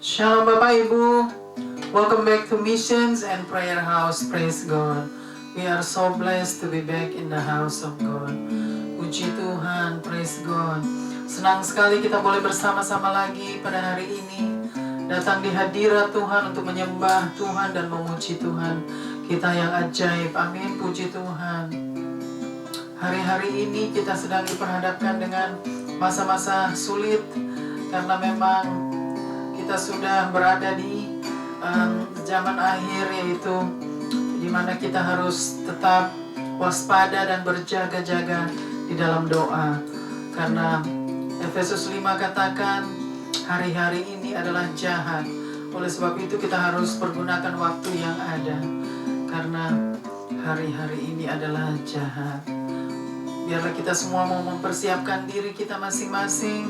Shalom Bapak Ibu, welcome back to Missions and Prayer House. Praise God. We are so blessed to be back in the house of God. Puji Tuhan, praise God. Senang sekali kita boleh bersama-sama lagi pada hari ini, datang di hadirat Tuhan untuk menyembah Tuhan dan memuji Tuhan kita yang ajaib. Amin, puji Tuhan. Hari-hari ini kita sedang diperhadapkan dengan masa-masa sulit, karena memang kita sudah berada di zaman akhir, yaitu di mana kita harus tetap waspada dan berjaga-jaga di dalam doa. Karena Efesus 5 katakan hari-hari ini adalah jahat. Oleh sebab itu kita harus pergunakan waktu yang ada, karena hari-hari ini adalah jahat. Biarlah kita semua mau mempersiapkan diri kita masing-masing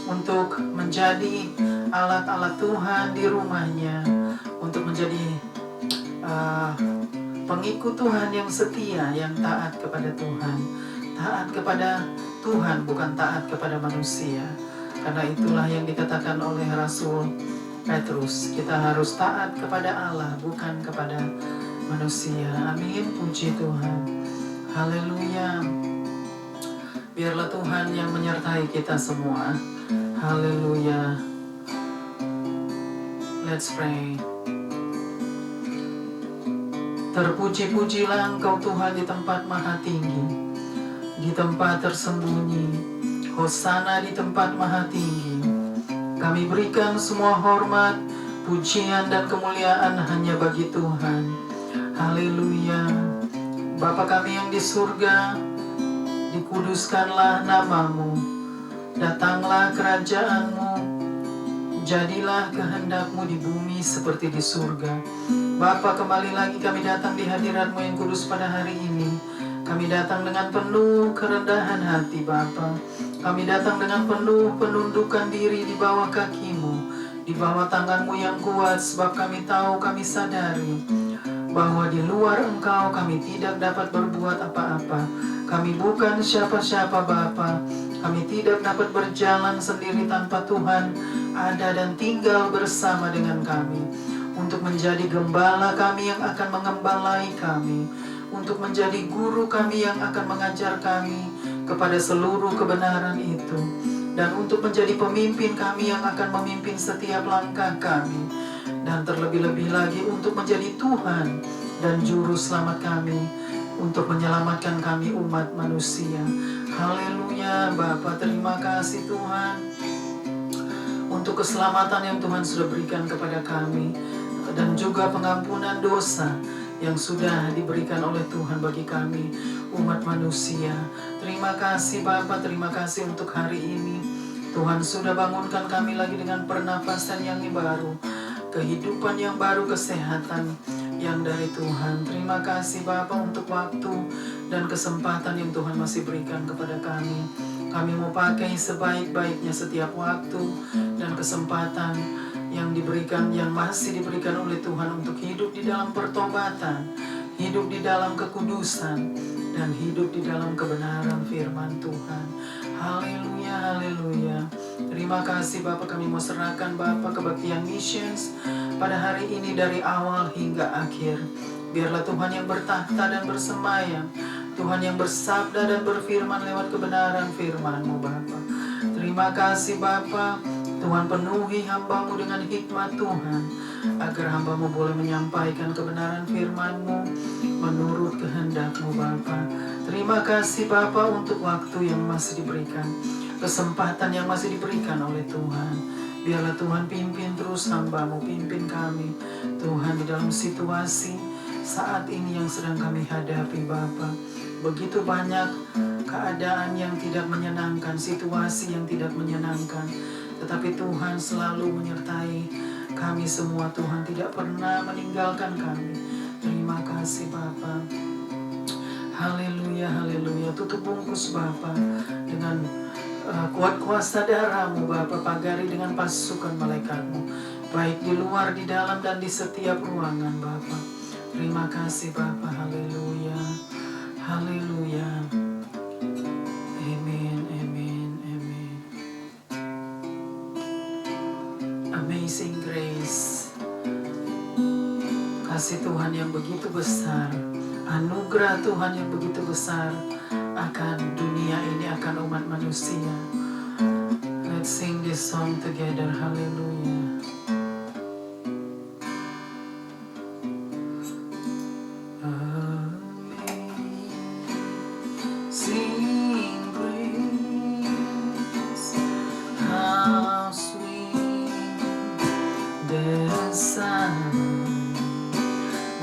untuk menjadi alat-alat Tuhan di rumahnya, untuk menjadi pengikut Tuhan yang setia, yang taat kepada Tuhan. Taat kepada Tuhan, bukan taat kepada manusia. Karena itulah yang dikatakan oleh Rasul Petrus, kita harus taat kepada Allah, bukan kepada manusia. Amin, puji Tuhan. Haleluya. Biarlah Tuhan yang menyertai kita semua. Haleluya. Let's pray. Terpuji-pujilah Engkau Tuhan di tempat maha tinggi, di tempat tersembunyi. Hosana di tempat maha tinggi. Kami berikan semua hormat, pujian dan kemuliaan hanya bagi Tuhan. Haleluya. Bapa kami yang di surga, dikuduskanlah namamu. Datanglah kerajaan-Mu, jadilah kehendak-Mu di bumi seperti di surga. Bapa, kembali lagi kami datang di hadirat-Mu yang kudus pada hari ini. Kami datang dengan penuh kerendahan hati Bapa. Kami datang dengan penuh penundukan diri di bawah kaki-Mu, di bawah tangan-Mu yang kuat, sebab kami tahu, kami sadari bahwa di luar Engkau kami tidak dapat berbuat apa-apa. Kami bukan siapa-siapa Bapa. Kami tidak dapat berjalan sendiri tanpa Tuhan ada dan tinggal bersama dengan kami, untuk menjadi gembala kami yang akan mengembalai kami, untuk menjadi guru kami yang akan mengajar kami kepada seluruh kebenaran itu, dan untuk menjadi pemimpin kami yang akan memimpin setiap langkah kami, dan terlebih-lebih lagi untuk menjadi Tuhan dan Juru Selamat kami, untuk menyelamatkan kami umat manusia. Haleluya. Bapa, terima kasih Tuhan untuk keselamatan yang Tuhan sudah berikan kepada kami, dan juga pengampunan dosa yang sudah diberikan oleh Tuhan bagi kami umat manusia. Terima kasih Bapa, terima kasih untuk hari ini. Tuhan sudah bangunkan kami lagi dengan pernapasan yang baru, kehidupan yang baru, kesehatan yang dari Tuhan. Terima kasih Bapa untuk waktu dan kesempatan yang Tuhan masih berikan kepada kami. Kami mau pakai sebaik-baiknya setiap waktu dan kesempatan yang diberikan, yang masih diberikan oleh Tuhan, untuk hidup di dalam pertobatan, hidup di dalam kekudusan, dan hidup di dalam kebenaran firman Tuhan. Haleluya, haleluya. Terima kasih Bapa, kami mau serahkan Bapa kebaktian missions pada hari ini dari awal hingga akhir. Biarlah Tuhan yang bertahta dan bersemayam, Tuhan yang bersabda dan berfirman lewat kebenaran firman-Mu Bapa. Terima kasih Bapa. Tuhan, penuhi hamba-Mu dengan hikmat Tuhan, agar hamba-Mu boleh menyampaikan kebenaran firman-Mu menurut kehendak-Mu Bapa. Terima kasih Bapa untuk waktu yang masih diberikan, kesempatan yang masih diberikan oleh Tuhan. Biarlah Tuhan pimpin terus hamba-Mu, pimpin kami Tuhan di dalam situasi saat ini yang sedang kami hadapi Bapa. Begitu banyak keadaan yang tidak menyenangkan, situasi yang tidak menyenangkan, tetapi Tuhan selalu menyertai kami semua. Tuhan tidak pernah meninggalkan kami. Terima kasih Bapa. Haleluya, haleluya. Tutup bungkus Bapa dengan kuat kuasa darah-Mu Bapa, pagari dengan pasukan malaikat-Mu, baik di luar, di dalam, dan di setiap ruangan Bapa. Terima kasih Bapa. Haleluya, haleluya. Amen, amen, amen. amazing grace. Kasih Tuhan yang begitu besar, anugerah Tuhan yang begitu besar akan dunia ini, akan umat manusia. Let's sing this song together. Hallelujah. Amazing grace, how sweet the sound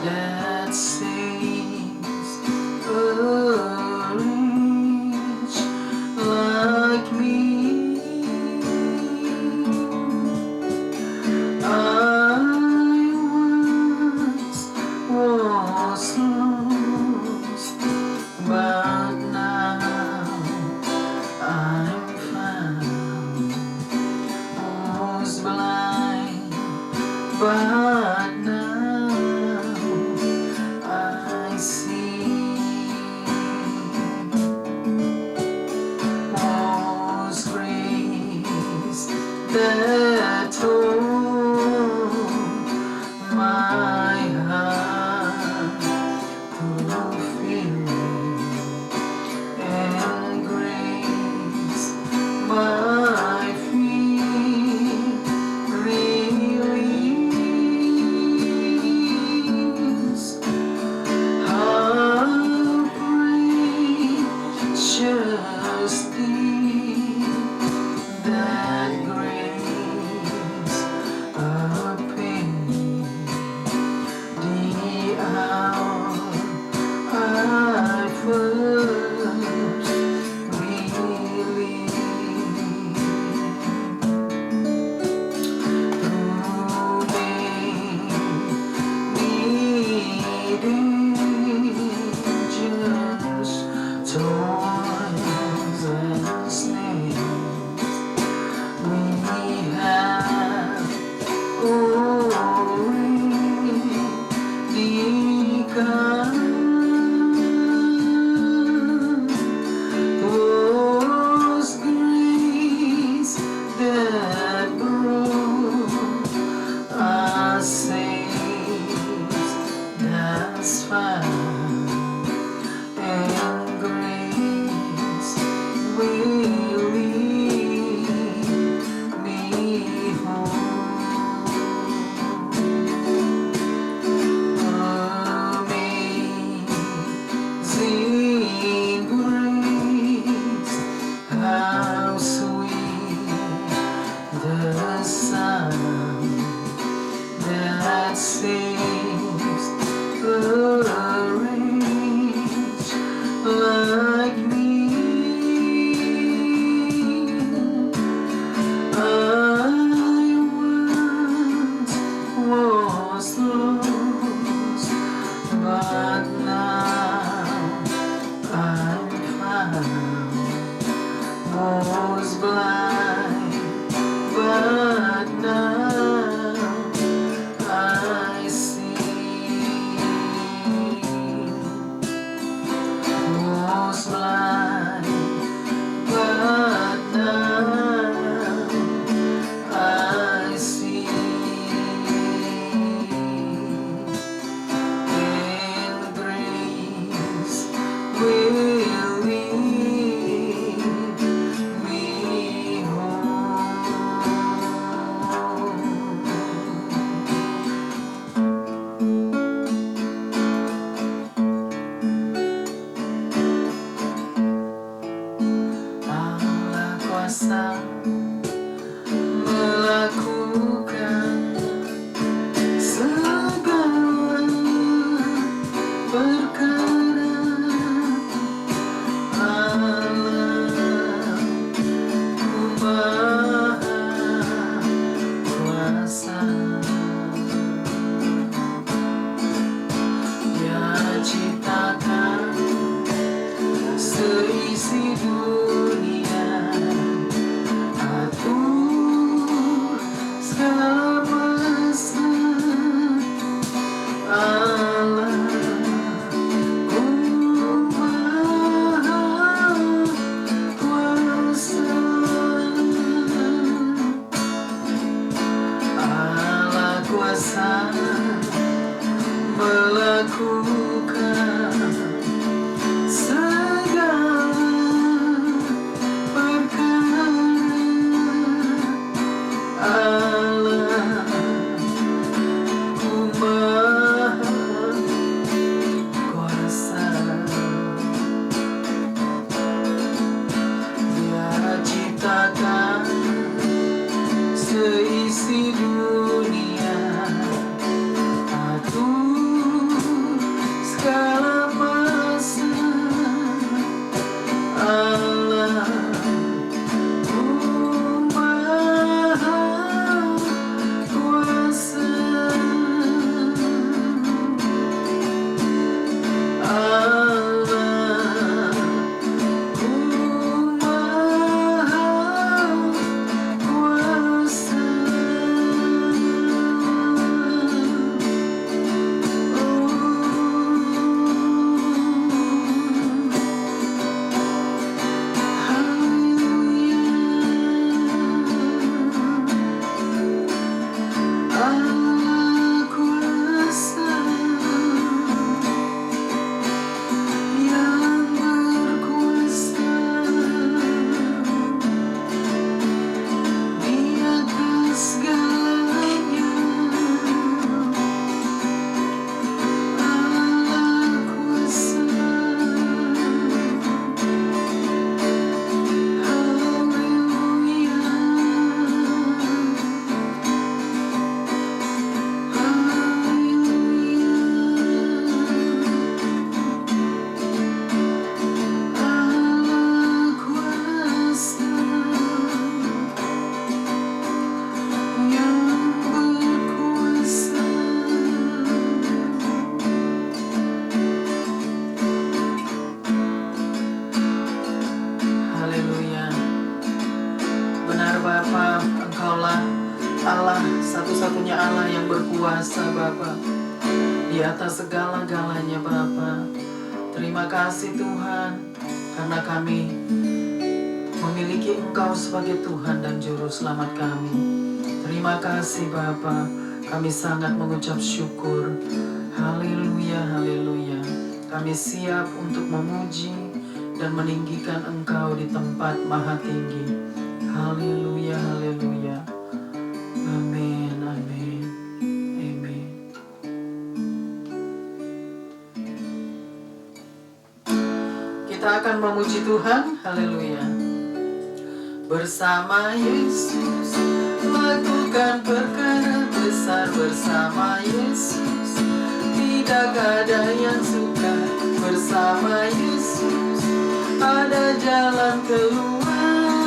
that saves a wretch like me. I once was lost, but now I'm found. Was blind, but now I see. Was grace that told my heart to feel, and grace my feet release. How precious deep that grace appeared, the hour I first believed. Through many dangers, toils and snares, we have already come. Was grace that brought us saints thus far, and grace will lead me home. Amazing grace, how sweet the sound that saves a wretch like me. I once was lost, but now I'm found. Was blind, but now I see. Was blind, but now I see. And grace will lead me home. Allah kuasa melakukan segala perkara. Allah Maha Kuasa, Dia ciptakan seisi dunia, atur segala masa. Allah Maha Kuasa. kuasa melakukan segala perkara. Allah Maha Kuasa, Dia ciptakan seisi dunia, atur segala masa. Allah Maha Kuasa, Allah Maha Kuasa. Allah kuasa yang berkuasa di atas segalanya. Allah kuasa, haleluya. Haleluya. Benar Bapa, Engkaulah Allah, satu-satunya Allah yang berkuasa Bapa, di atas segala-galanya Bapa. Terima kasih Tuhan, karena kami memiliki Engkau sebagai Tuhan dan Juru Selamat kami. Terima kasih Bapa, kami sangat mengucap syukur. Haleluya, haleluya. Kami siap untuk memuji dan meninggikan Engkau di tempat maha tinggi. Haleluya, haleluya. Amin, amin, amin. Kita akan memuji Tuhan. Haleluya. Bersama Yesus lakukan perkara besar, bersama Yesus tidak ada yang sukar. Bersama Yesus ada jalan keluar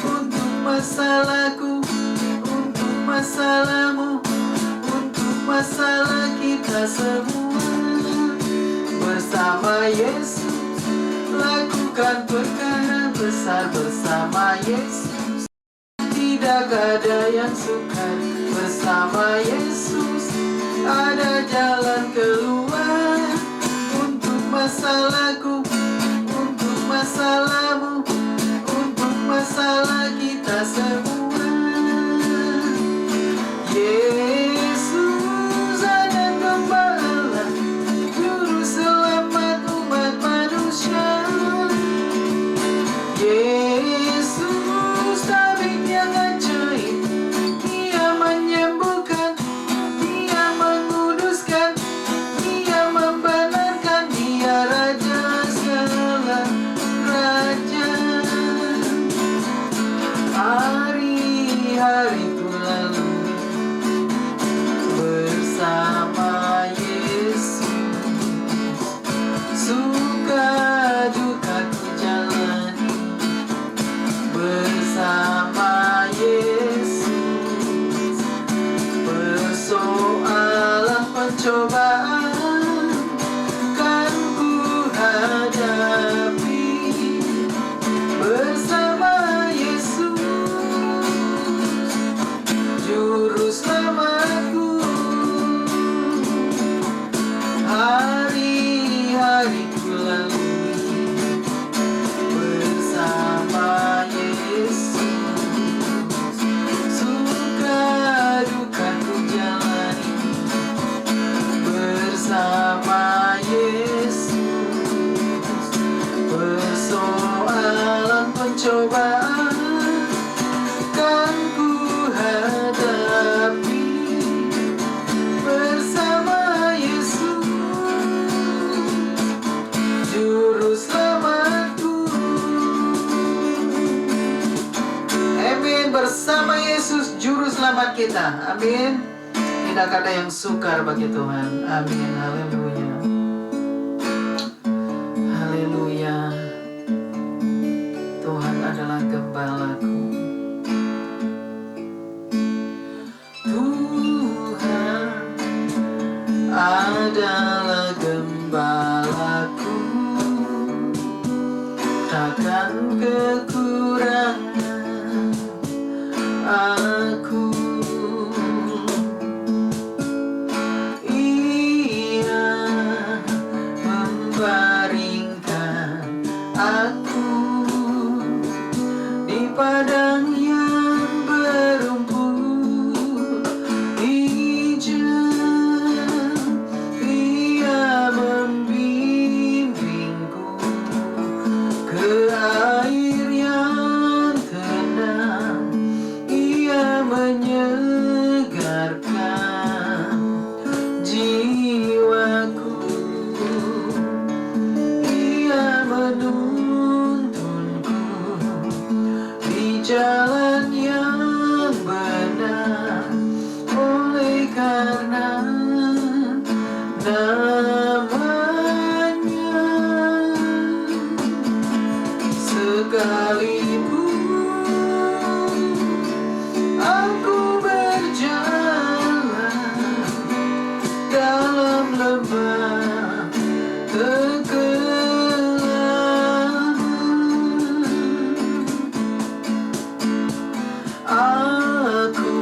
untuk masalahku, untuk masalahmu, untuk masalah kita semua. Bersama Yesus lakukan perkara besar, bersama Yesus tidak ada yang sukar. Bersama Yesus ada jalan keluar untuk masalahku, untuk masalahmu, untuk masalah kita semua. Yesus ada gembala, juru selamat umat manusia. Yesus tabib yang ajaib, Dia menyembuhkan, Dia menguduskan, Dia membenarkan, Dia Raja segala raja. Hari-hari ku lalui bersama Yesus, suka duka ku jalani bersama Yesus. Persoalan pencobaan kan ku hadapi bersama Yesus, Juru Selamatku. Hari-hari ku lalui bersama Yesus, suka duka ku jalani cobaan kan ku hadapi bersama Yesus, Juru Selamatku. Amin. Bersama Yesus, Juru Selamat kita. Amin. Tidak ada yang sukar bagi Tuhan. Amin. Haleluya. Haleluya. Tuhan adalah gembalaku. Tuhan adalah gembalaku, takkan kekurangan aku. Ia membaringkan aku di padang yang berumput hijau. Ia membimbingku ke air yang tenang. Ia menyegarkan jiwaku. Ia menuntunku di jalan yang benar, oleh karena namanya. Sekalipun aku berjalan dalam lembah kegelapan, aku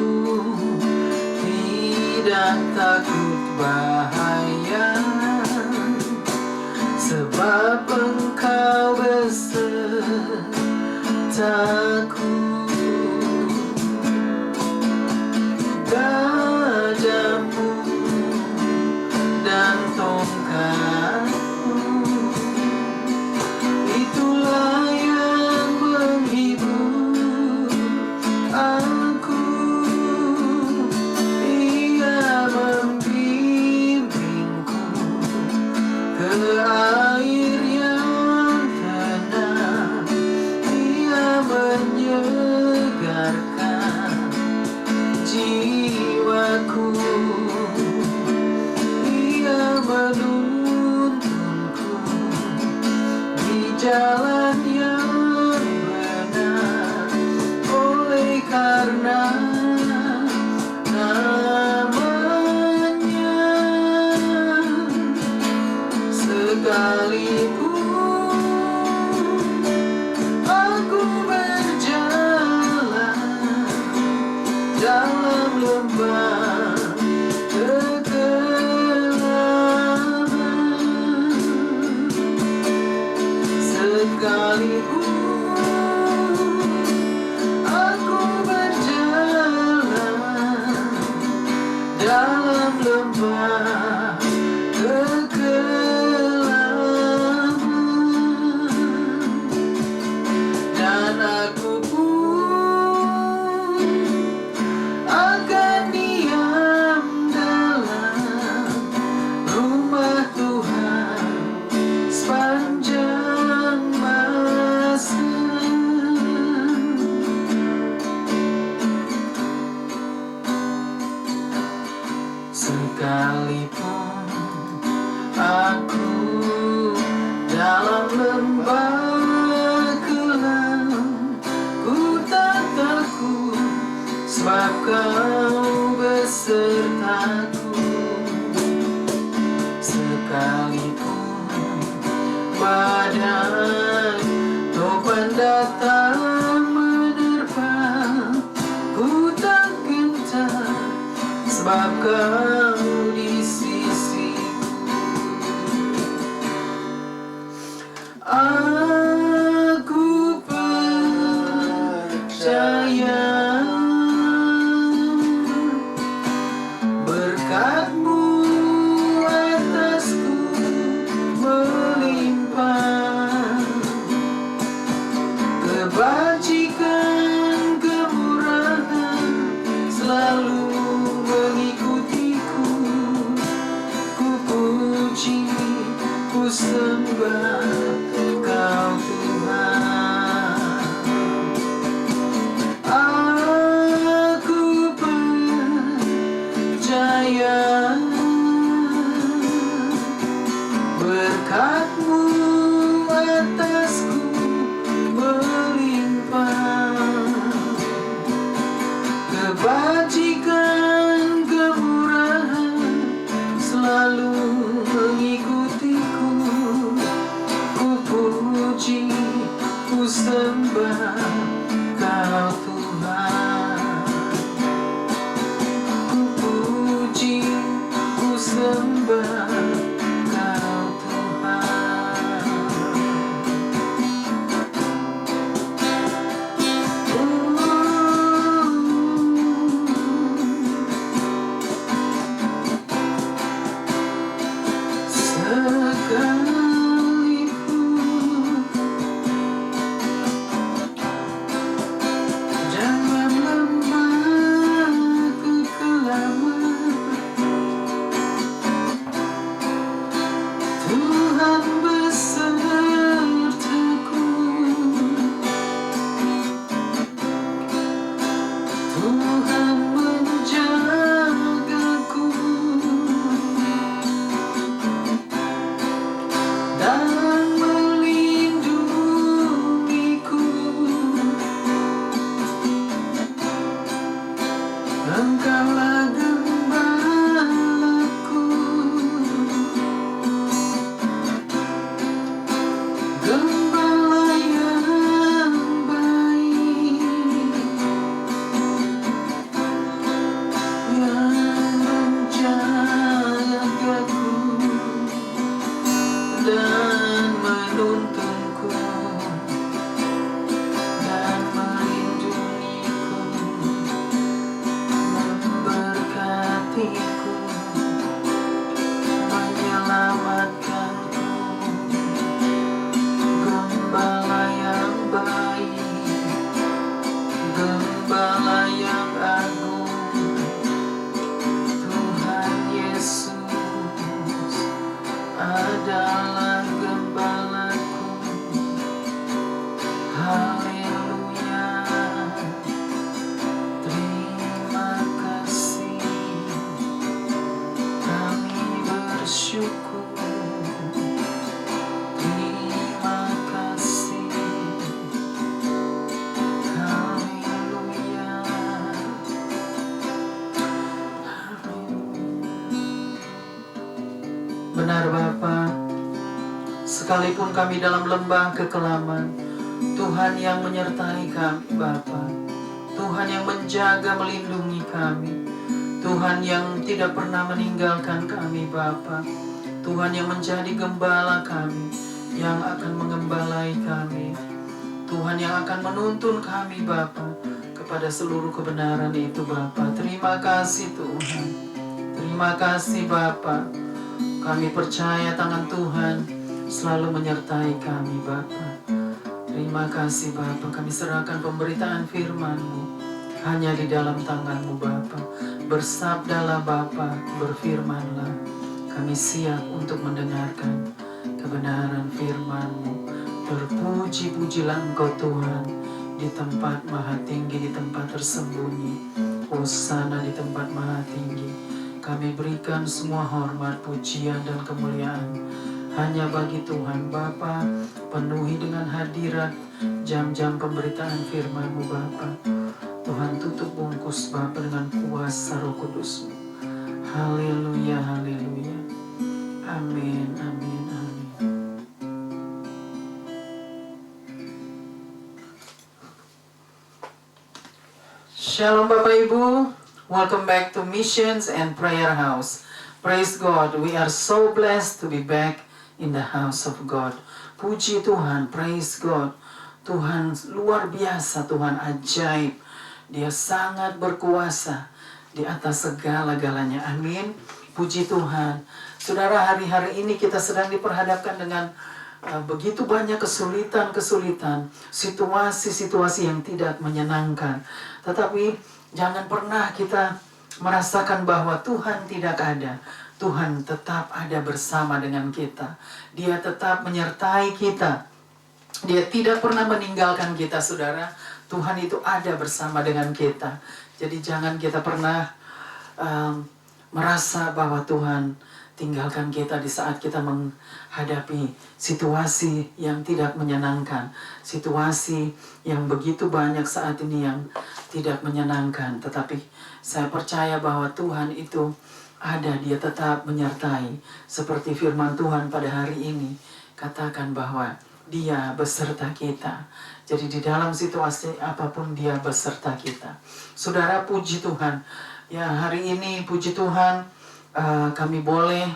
tidak takut bahaya, sebab Engkau besertaku. Gajahmu dan tongkatmu, itulah yang menghibur aku. Ia membimbingku ke air yang tenang. Ia menyegarkan jiwaku. Ia menuntunku di jalan yang benar, oleh karena namanya. Sekalipun aku berjalan dalam lembah kegelapan, sekalipun aku berjalan dalam lembah kegelapan, dan aku pun akan diam dalam rumah Tuhan sepanjang masa. Sekalipun aku dalam lembah kelam, ku tak takut, sebab Kau besertaku. Sekalipun badai topan datang menerpa, ku tak gentar, sebab Kau di sisiku. Aku percaya berkat-Mu atasku melimpah, kebaikan sembah Kau Tuhan. Aku percaya berkat-Mu atasku melimpah, kebajikan kemurahan selalu mengikutiku. Ku puji, ku sembah Kau Tuhan. Ku puji, ku sembah Kau Tuhan. Sekalipun dalam lembah kekelaman, Tuhan besertaku. Tuhan menjagaku dan melindungiku. Engkaulah gembalaku, gembala yang baik, yang menjagaku dan menuntunku dan melindungiku, memberkatiku, menyelamatkanku. Gembala yang baik, gembala yang agung, Tuhan Yesus adalah gembalaku. Haleluya, terima kasih, kami bersyukur. Terima kasih, haleluya. Benar Bapa, sekalipun kami dalam lembah kekelaman, Tuhan yang menyertai kami Bapa. Tuhan yang menjaga melindungi kami. Tuhan yang tidak pernah meninggalkan kami Bapa. Tuhan yang menjadi gembala kami, yang akan mengembalai kami. Tuhan yang akan menuntun kami Bapa kepada seluruh kebenaran itu Bapa. Terima kasih Tuhan. Terima kasih Bapa. Kami percaya tangan Tuhan selalu menyertai kami Bapa. Terima kasih Bapa. Kami serahkan pemberitaan firman-Mu hanya di dalam tangan-Mu Bapa. Bersabdalah Bapa, berfirmanlah. Kami siap untuk mendengarkan kebenaran firman-Mu. Terpuji-pujilah Engkau Tuhan di tempat maha tinggi, di tempat tersembunyi. Hosana di tempat maha tinggi. Kami berikan semua hormat, pujian, dan kemuliaan hanya bagi Tuhan Bapa. Penuhi dengan hadirat jam-jam pemberitaan firman-Mu Bapa. Tuhan tutup bungkus Bapa dengan kuasa Roh Kudus-Mu. Haleluya, haleluya. Amin, amin, amin. Shalom Bapak Ibu. Welcome back to Missions and Prayer House. Praise God, we are so blessed to be back in the house of God. Puji Tuhan, praise God. Tuhan luar biasa, Tuhan ajaib. Dia sangat berkuasa di atas segala-galanya. Amin. Puji Tuhan. Saudara, hari-hari ini kita sedang diperhadapkan dengan begitu banyak kesulitan-kesulitan, situasi-situasi yang tidak menyenangkan. Tetapi jangan pernah kita merasakan bahwa Tuhan tidak ada. Tuhan tetap ada bersama dengan kita. Dia tetap menyertai kita. Dia tidak pernah meninggalkan kita, saudara. Tuhan itu ada bersama dengan kita. Jadi jangan kita pernah merasa bahwa Tuhan tinggalkan kita di saat kita menghadapi situasi yang tidak menyenangkan. Situasi yang begitu banyak saat ini yang tidak menyenangkan. Tetapi saya percaya bahwa Tuhan itu ada, dia tetap menyertai. Seperti firman Tuhan pada hari ini, katakan bahwa dia beserta kita. Jadi di dalam situasi apapun dia beserta kita. Saudara, puji Tuhan. Ya, hari ini puji Tuhan, kami boleh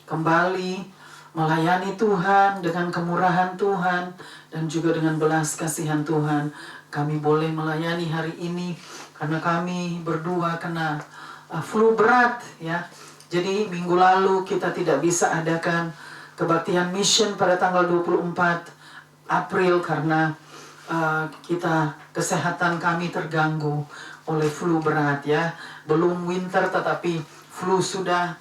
kembali melayani Tuhan dengan kemurahan Tuhan dan juga dengan belas kasihan Tuhan. Kami boleh melayani hari ini karena kami berdua kena flu berat, ya. Jadi minggu lalu kita tidak bisa adakan kebaktian mission pada tanggal 24 April karena kesehatan kami terganggu oleh flu berat, ya. Belum winter tetapi flu sudah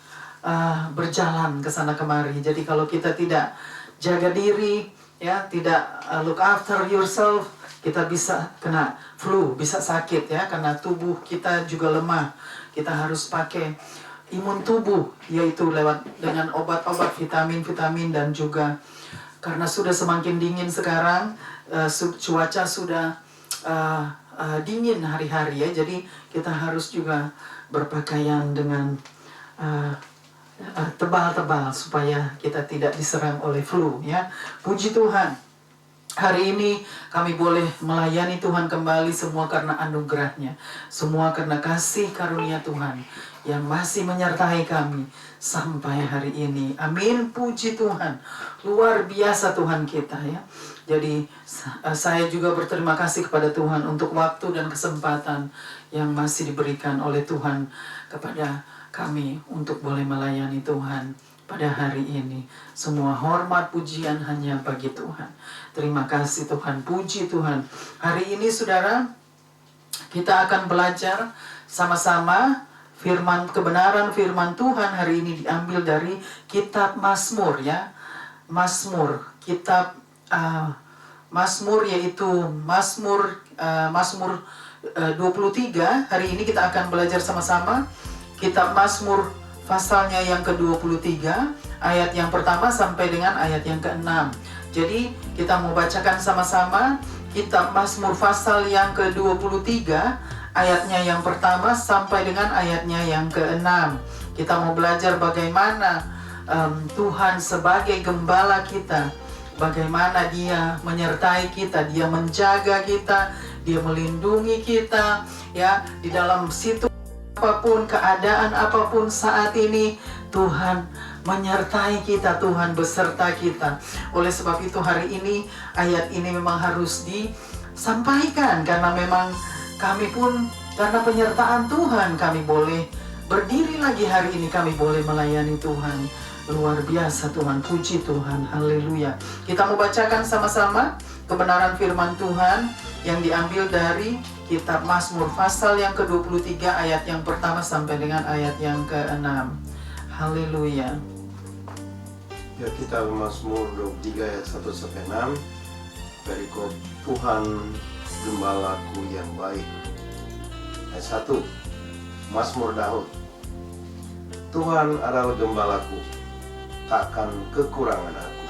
berjalan ke sana kemari. Jadi kalau kita tidak jaga diri, ya, tidak look after yourself, kita bisa kena flu, bisa sakit, ya, karena tubuh kita juga lemah. Kita harus pakai imun tubuh, yaitu lewat dengan obat-obat, vitamin-vitamin, dan juga karena sudah semakin dingin sekarang, cuaca sudah dingin hari-hari, ya. Jadi kita harus juga berpakaian dengan tebal-tebal supaya kita tidak diserang oleh flu, ya. Puji Tuhan. Hari ini kami boleh melayani Tuhan kembali, semua karena anugerah-Nya, semua karena kasih karunia Tuhan yang masih menyertai kami sampai hari ini. Amin, puji Tuhan. Luar biasa Tuhan kita, ya. Jadi saya juga berterima kasih kepada Tuhan untuk waktu dan kesempatan yang masih diberikan oleh Tuhan kepada kami untuk boleh melayani Tuhan pada hari ini. Semua hormat pujian hanya bagi Tuhan. Terima kasih Tuhan, puji Tuhan. Hari ini saudara, kita akan belajar sama-sama kebenaran firman Tuhan. Hari ini diambil dari kitab Mazmur, ya. Mazmur, kitab Mazmur, yaitu Mazmur 23. Hari ini kita akan belajar sama-sama kitab Mazmur pasalnya yang ke-23, ayat yang pertama sampai dengan ayat yang ke-6. Jadi kita mau bacakan sama-sama kitab Mazmur pasal yang ke-23, ayatnya yang pertama sampai dengan ayatnya yang ke-6. Kita mau belajar bagaimana Tuhan sebagai gembala kita, bagaimana Dia menyertai kita, Dia menjaga kita, Dia melindungi kita, ya, di dalam situasi apapun, keadaan apapun saat ini, Tuhan menyertai kita, Tuhan beserta kita. Oleh sebab itu hari ini, ayat ini memang harus disampaikan, karena memang kami pun, karena penyertaan Tuhan, kami boleh berdiri lagi hari ini, kami boleh melayani Tuhan. Luar biasa Tuhan, puji Tuhan, haleluya. Kita mau bacakan sama-sama kebenaran firman Tuhan yang diambil dari kitab Mazmur pasal yang ke-23, ayat yang pertama sampai dengan ayat yang ke-6. Haleluya. Ya, kitab Mazmur 23 ayat 1 sampai 6. Perikop Tuhan gembalaku yang baik. Ayat 1. Mazmur Daud. Tuhan adalah gembalaku, takkan kekurangan aku.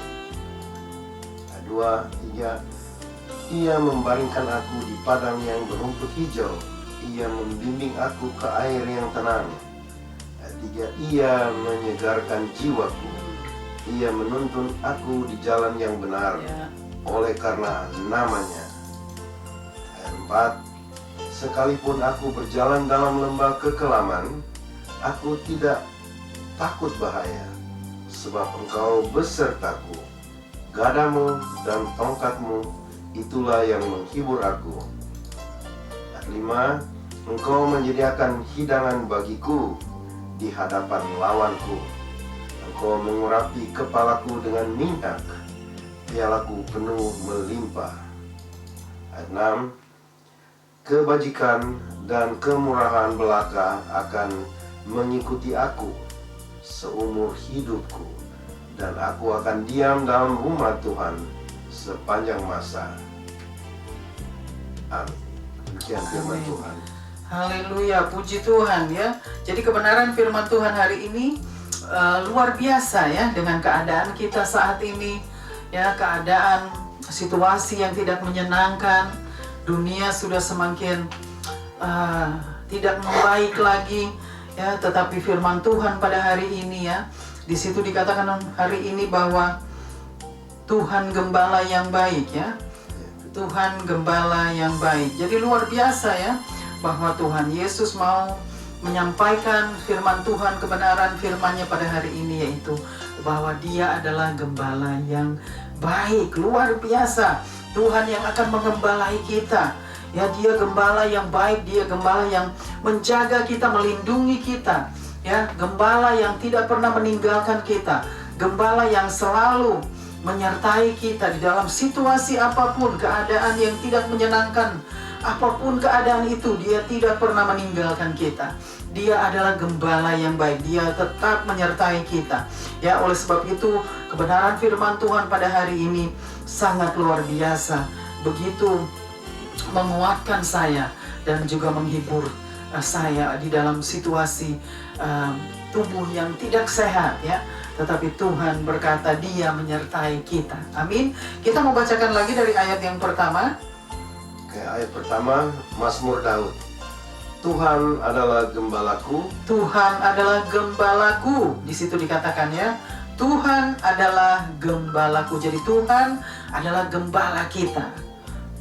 Ayat 2, 3. Ia membaringkan aku di padang yang berumput hijau. Ia membimbing aku ke air yang tenang. Ayat 3. Ia menyegarkan jiwaku. Ia menuntun aku di jalan yang benar, oleh karena namanya. Ayat 4. Sekalipun aku berjalan dalam lembah kekelaman, aku tidak takut bahaya, sebab Engkau besertaku. Gadamu dan tongkatmu, itulah yang menghibur aku. Ayat 5. Engkau menyediakan hidangan bagiku di hadapan lawanku. Engkau mengurapi kepalaku dengan minyak, pialaku penuh melimpah. Ayat 6. Kebajikan dan kemurahan belaka akan mengikuti aku seumur hidupku, dan aku akan diam dalam rumah Tuhan sepanjang masa. Amin. Demikian firman Amin. Tuhan. Haleluya, puji Tuhan ya. Jadi kebenaran firman Tuhan hari ini luar biasa ya, dengan keadaan kita saat ini ya, keadaan situasi yang tidak menyenangkan, dunia sudah semakin tidak membaik lagi ya, tetapi firman Tuhan pada hari ini ya, di situ dikatakan hari ini bahwa Tuhan gembala yang baik ya. Tuhan gembala yang baik. Jadi luar biasa ya, bahwa Tuhan Yesus mau menyampaikan firman Tuhan, kebenaran firman-Nya pada hari ini, yaitu bahwa Dia adalah gembala yang baik. Luar biasa, Tuhan yang akan mengembalai kita ya. Dia gembala yang baik, Dia gembala yang menjaga kita, melindungi kita ya, gembala yang tidak pernah meninggalkan kita, gembala yang selalu menyertai kita di dalam situasi apapun, keadaan yang tidak menyenangkan apapun keadaan itu, Dia tidak pernah meninggalkan kita. Dia adalah gembala yang baik, Dia tetap menyertai kita ya. Oleh sebab itu kebenaran firman Tuhan pada hari ini sangat luar biasa, begitu menguatkan saya dan juga menghibur saya di dalam situasi tubuh yang tidak sehat ya. Tetapi Tuhan berkata Dia menyertai kita. Amin. Kita mau bacakan lagi dari ayat yang pertama. Oke, ayat pertama, Mazmur Daud. Tuhan adalah gembalaku. Tuhan adalah gembalaku. Di situ dikatakan ya, Tuhan adalah gembalaku. Jadi Tuhan adalah gembala kita.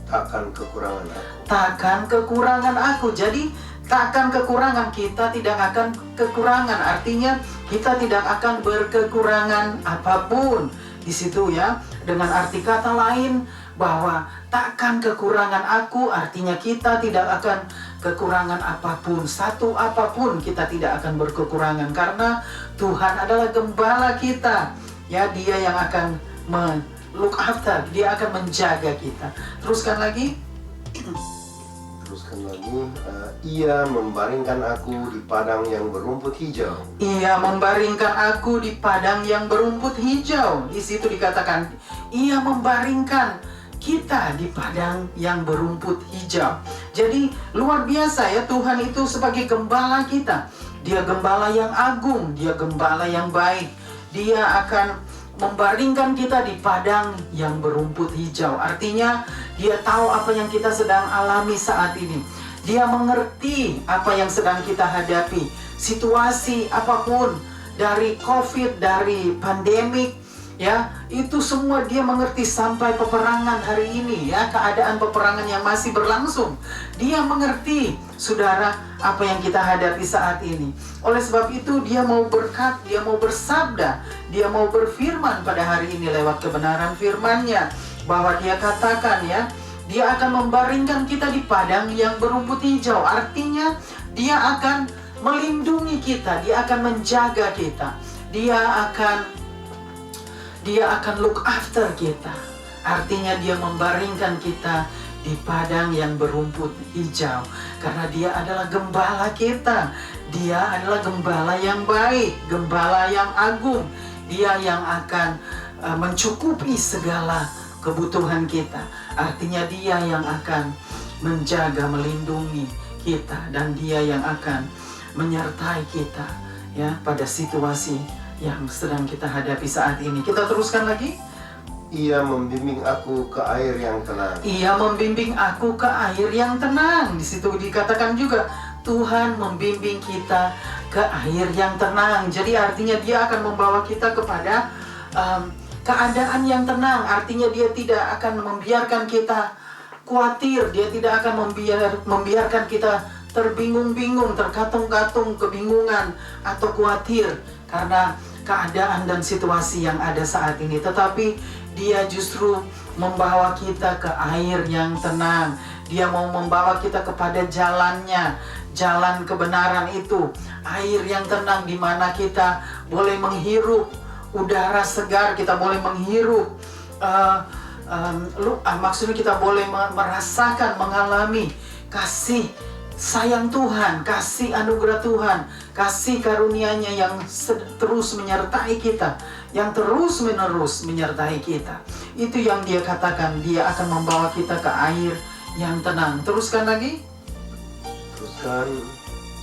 Takkan kekurangan aku. Takkan kekurangan aku. Jadi takkan kekurangan, kita tidak akan kekurangan. Artinya kita tidak akan berkekurangan apapun. Di situ ya, dengan arti kata lain bahwa takkan kekurangan aku, artinya kita tidak akan kekurangan apapun. Satu apapun kita tidak akan berkekurangan, karena Tuhan adalah gembala kita. Ya, Dia yang akan look after, Dia akan menjaga kita. Teruskan lagi. Teruskan lagi, Ia membaringkan aku di padang yang berumput hijau. Ia membaringkan aku di padang yang berumput hijau. Di situ dikatakan Ia membaringkan kita di padang yang berumput hijau. Jadi luar biasa ya, Tuhan itu sebagai gembala kita. Dia gembala yang agung, Dia gembala yang baik. Dia akan membaringkan kita di padang yang berumput hijau. Artinya Dia tahu apa yang kita sedang alami saat ini. Dia mengerti apa yang sedang kita hadapi. Situasi apapun, dari COVID, dari pandemik ya, itu semua Dia mengerti, sampai peperangan hari ini ya, keadaan peperangan yang masih berlangsung. Dia mengerti, saudara, apa yang kita hadapi saat ini. Oleh sebab itu Dia mau berkat, Dia mau bersabda, Dia mau berfirman pada hari ini lewat kebenaran firman-Nya, bahwa Dia katakan ya, Dia akan membaringkan kita di padang yang berumput hijau. Artinya Dia akan melindungi kita, Dia akan menjaga kita, Dia akan look after kita. Artinya Dia membaringkan kita di padang yang berumput hijau, karena Dia adalah gembala kita. Dia adalah gembala yang baik, gembala yang agung. Dia yang akan mencukupi segala kebutuhan kita. Artinya Dia yang akan menjaga, melindungi kita, dan Dia yang akan menyertai kita ya pada situasi yang sedang kita hadapi saat ini. Kita teruskan lagi. Ia membimbing aku ke air yang tenang. Ia membimbing aku ke air yang tenang. Di situ dikatakan juga Tuhan membimbing kita ke air yang tenang. Jadi artinya Dia akan membawa kita kepada keadaan yang tenang. Artinya Dia tidak akan membiarkan kita khawatir. Dia tidak akan membiarkan kita terbingung-bingung, terkatung-katung, kebingungan atau khawatir karena keadaan dan situasi yang ada saat ini. Tetapi Dia justru membawa kita ke air yang tenang. Dia mau membawa kita kepada jalannya, jalan kebenaran itu, air yang tenang di mana kita boleh menghirup udara segar, kita boleh menghirup maksudnya kita boleh merasakan, mengalami kasih sayang Tuhan, kasih anugerah Tuhan, kasih karunia-Nya yang terus menyertai kita, yang terus menerus menyertai kita. Itu yang Dia katakan, Dia akan membawa kita ke air yang tenang. Teruskan lagi. Teruskan,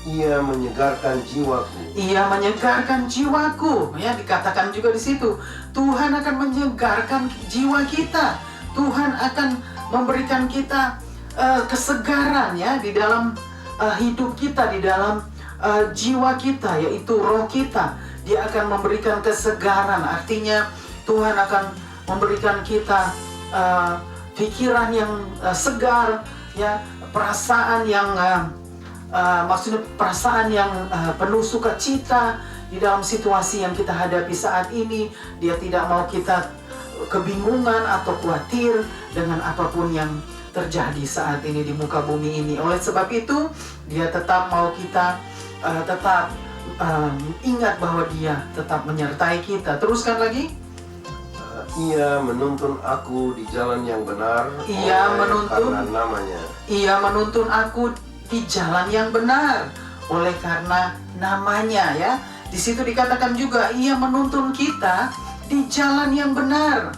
Ia menyegarkan jiwaku. Ia menyegarkan jiwaku. Ya, dikatakan juga di situ, Tuhan akan menyegarkan jiwa kita. Tuhan akan memberikan kita kesegaran ya di dalam hidup kita, di dalam jiwa kita, yaitu roh kita. Dia akan memberikan kesegaran. Artinya Tuhan akan memberikan kita pikiran yang segar, ya, perasaan yang maksudnya perasaan yang penuh sukacita di dalam situasi yang kita hadapi saat ini. Dia tidak mau kita kebingungan atau khawatir dengan apapun yang terjadi saat ini di muka bumi ini. Oleh sebab itu, Dia tetap mau kita tetap ingat bahwa Dia tetap menyertai kita. Teruskan lagi. Ia menuntun aku di jalan yang benar. Karena namanya. Ia menuntun aku di jalan yang benar oleh karena namanya, ya. Di situ dikatakan juga Ia menuntun kita di jalan yang benar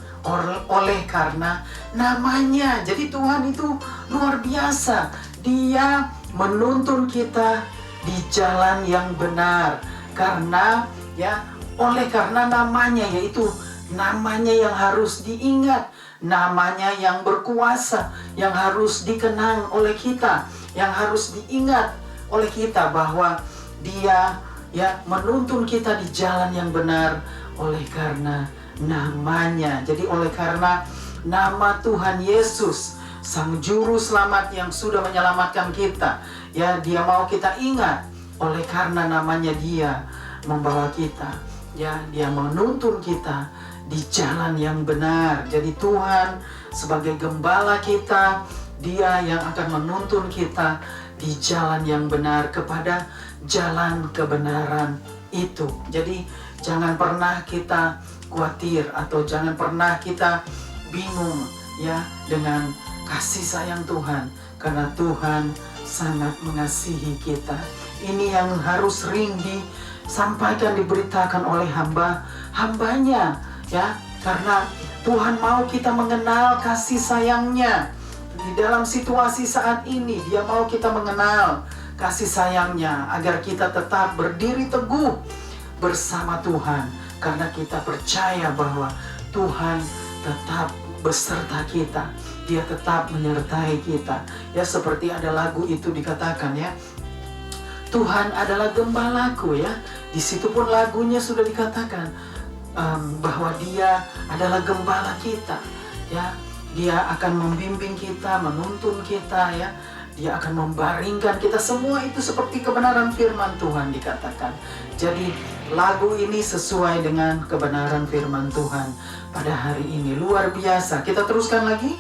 oleh karena namanya. Jadi Tuhan itu luar biasa. Dia menuntun kita di jalan yang benar karena, ya, oleh karena namanya, yaitu namanya yang harus diingat, namanya yang berkuasa, yang harus dikenang oleh kita, yang harus diingat oleh kita bahwa Dia, ya, menuntun kita di jalan yang benar oleh karena namanya. Jadi oleh karena nama Tuhan Yesus, Sang Juru Selamat yang sudah menyelamatkan kita, ya, Dia mau kita ingat. Oleh karena namanya Dia membawa kita, ya, Dia menuntun kita di jalan yang benar. Jadi Tuhan sebagai gembala kita, Dia yang akan menuntun kita di jalan yang benar, kepada jalan kebenaran itu. Jadi jangan pernah kita khawatir atau jangan pernah kita bingung, ya, dengan kasih sayang Tuhan, karena Tuhan sangat mengasihi kita. Ini yang harus sering disampaikan, diberitakan oleh hambanya, ya, karena Tuhan mau kita mengenal kasih sayangnya di dalam situasi saat ini. Dia mau kita mengenal kasih sayangnya agar kita tetap berdiri teguh bersama Tuhan, karena kita percaya bahwa Tuhan tetap beserta kita. Dia tetap menyertai kita. Ya, seperti ada lagu itu dikatakan, ya, Tuhan adalah gembalaku, ya. Di situ pun lagunya sudah dikatakan bahwa Dia adalah gembala kita, ya. Dia akan membimbing kita, menuntun kita, ya. Dia akan membaringkan kita. Semua itu seperti kebenaran firman Tuhan dikatakan. Jadi lagu ini sesuai dengan kebenaran firman Tuhan pada hari ini. Luar biasa. Kita teruskan lagi.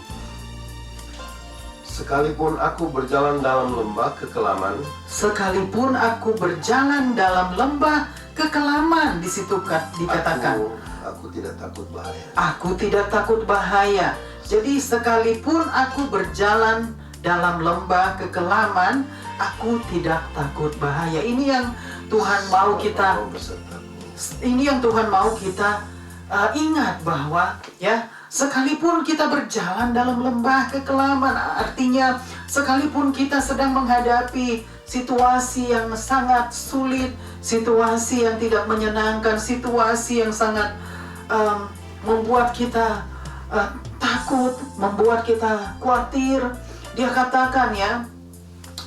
Sekalipun aku berjalan dalam lembah kekelaman. Sekalipun aku berjalan dalam lembah kekelaman, di situ dikatakan. Aku tidak takut bahaya. Aku tidak takut bahaya. Jadi sekalipun aku berjalan dalam lembah kekelaman, aku tidak takut bahaya. Ini yang Tuhan mau kita. Ini yang Tuhan mau kita ingat bahwa, ya, sekalipun kita berjalan dalam lembah kekelaman, artinya sekalipun kita sedang menghadapi situasi yang sangat sulit, situasi yang tidak menyenangkan, situasi yang sangat membuat kita takut, membuat kita khawatir. Dia katakan, ya,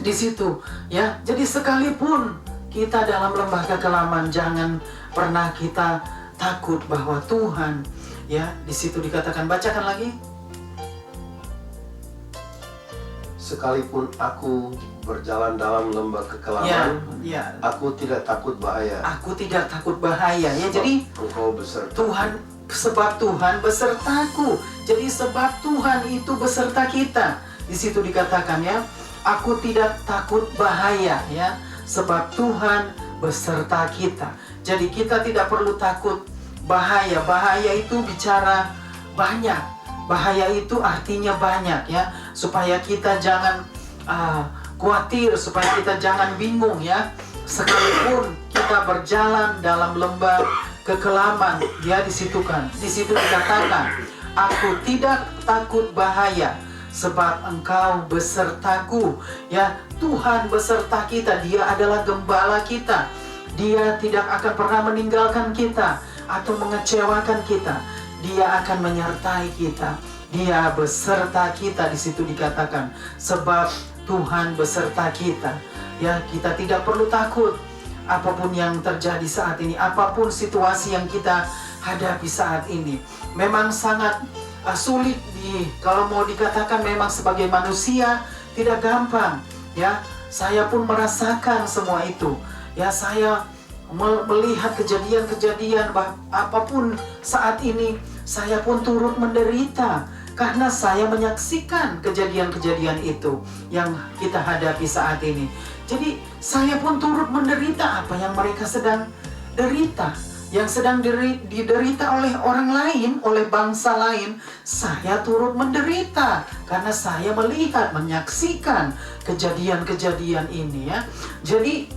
di situ, ya. Jadi sekalipun kita dalam lembah kekelaman, jangan pernah kita takut bahwa Tuhan, ya, di situ dikatakan. Bacakan lagi. Sekalipun aku berjalan dalam lembah kekelaman, ya. Aku tidak takut bahaya. Aku tidak takut bahaya, ya. Jadi Engkau beserta Tuhan, sebab Tuhan besertaku. Jadi sebab Tuhan itu beserta kita. Di situ dikatakan, ya, aku tidak takut bahaya, ya, sebab Tuhan beserta kita. Jadi kita tidak perlu takut bahaya. Bahaya itu bicara banyak. Bahaya itu artinya banyak, ya, supaya kita jangan khawatir, supaya kita jangan bingung ya. Sekalipun kita berjalan dalam lembah kekelaman, dia di situ dikatakan, aku tidak takut bahaya, sebab Engkau besertaku. Ya, Tuhan beserta kita. Dia adalah gembala kita. Dia tidak akan pernah meninggalkan kita atau mengecewakan kita. Dia akan menyertai kita. Dia beserta kita, di situ dikatakan, sebab Tuhan beserta kita. Ya, kita tidak perlu takut apapun yang terjadi saat ini, apapun situasi yang kita hadapi saat ini. Memang sangat sulit kalau mau dikatakan, memang sebagai manusia tidak gampang. Ya, saya pun merasakan semua itu. Ya, saya melihat kejadian-kejadian apapun saat ini, saya pun turut menderita karena saya menyaksikan kejadian-kejadian itu yang kita hadapi saat ini. Jadi saya pun turut menderita apa yang mereka sedang derita, yang sedang diderita oleh orang lain, oleh bangsa lain. Saya turut menderita karena saya melihat, menyaksikan kejadian-kejadian ini ya. Jadi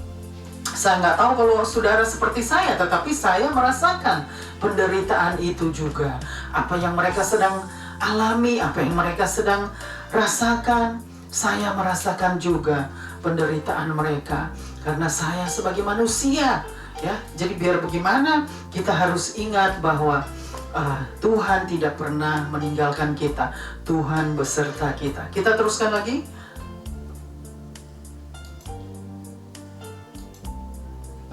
saya nggak tahu kalau saudara seperti saya, tetapi saya merasakan penderitaan itu juga. Apa yang mereka sedang alami, apa yang mereka sedang rasakan, saya merasakan juga penderitaan mereka. Karena saya sebagai manusia, ya. Jadi biar bagaimana, kita harus ingat bahwa Tuhan tidak pernah meninggalkan kita. Tuhan beserta kita. Kita teruskan lagi.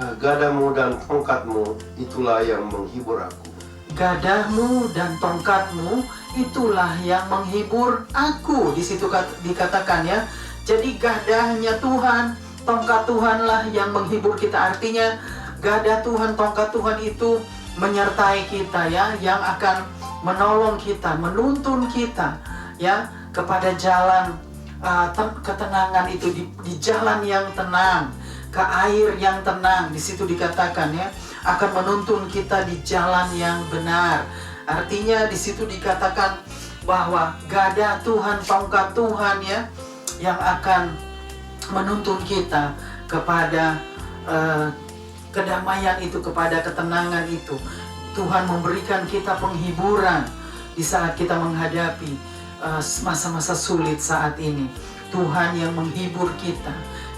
Gadahmu dan tongkatmu itulah yang menghibur aku. Gadahmu dan tongkatmu itulah yang menghibur aku. Di situ dikatakan ya. Jadi gadahnya Tuhan, tongkat Tuhanlah yang menghibur kita. Artinya gadah Tuhan, tongkat Tuhan itu menyertai kita ya, yang akan menolong kita, menuntun kita ya kepada jalan ketenangan itu, di jalan yang tenang, ke air yang tenang. Di situ dikatakan ya, akan menuntun kita di jalan yang benar. Artinya di situ dikatakan bahwa gadah Tuhan, tongkat Tuhan ya, yang akan menuntun kita kepada kedamaian itu, kepada ketenangan itu. Tuhan memberikan kita penghiburan di saat kita menghadapi masa-masa sulit saat ini. Tuhan yang menghibur kita.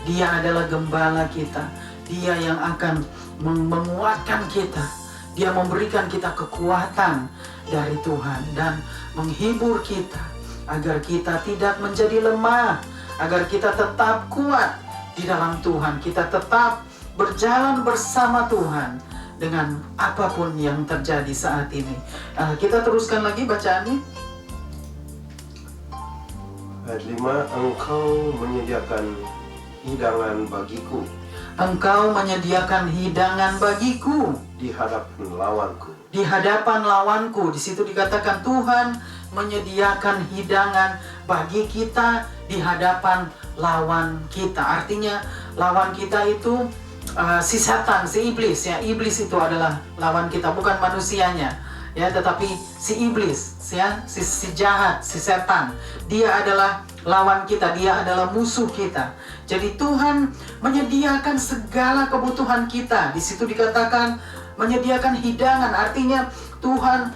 Dia adalah gembala kita. Dia yang akan menguatkan kita. Dia memberikan kita kekuatan dari Tuhan dan menghibur kita agar kita tidak menjadi lemah, agar kita tetap kuat di dalam Tuhan. Kita tetap berjalan bersama Tuhan dengan apapun yang terjadi saat ini. Kita teruskan lagi bacaannya. Ayat 5, Engkau menyediakan hidangan bagiku. Engkau menyediakan hidangan bagiku Di hadapan lawanku. di hadapan lawanku. Di situ dikatakan Tuhan menyediakan hidangan bagi kita di hadapan lawan kita. Artinya lawan kita itu si setan, si iblis ya. Iblis itu adalah lawan kita, bukan manusianya ya, tetapi si iblis ya, si jahat, si setan. Dia adalah lawan kita, dia adalah musuh kita. Jadi Tuhan menyediakan segala kebutuhan kita. Di situ dikatakan menyediakan hidangan, artinya Tuhan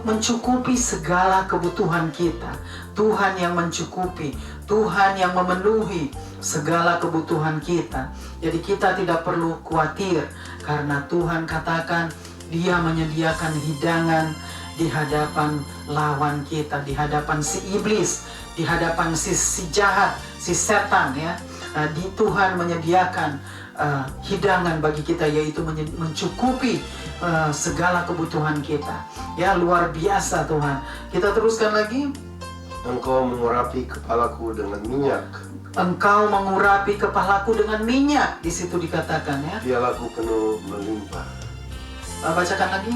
mencukupi segala kebutuhan kita. Tuhan yang mencukupi, Tuhan yang memenuhi segala kebutuhan kita. Jadi kita tidak perlu khawatir karena Tuhan katakan Dia menyediakan hidangan di hadapan lawan kita, di hadapan si iblis, di hadapan si jahat, si setan ya. Tuhan menyediakan hidangan bagi kita, yaitu mencukupi segala kebutuhan kita. Ya, luar biasa Tuhan. Kita teruskan lagi. Engkau mengurapi kepalaku dengan minyak. Engkau mengurapi kepalaku dengan minyak. Di situ dikatakan ya. Pialaku penuh melimpah. Bacakan lagi.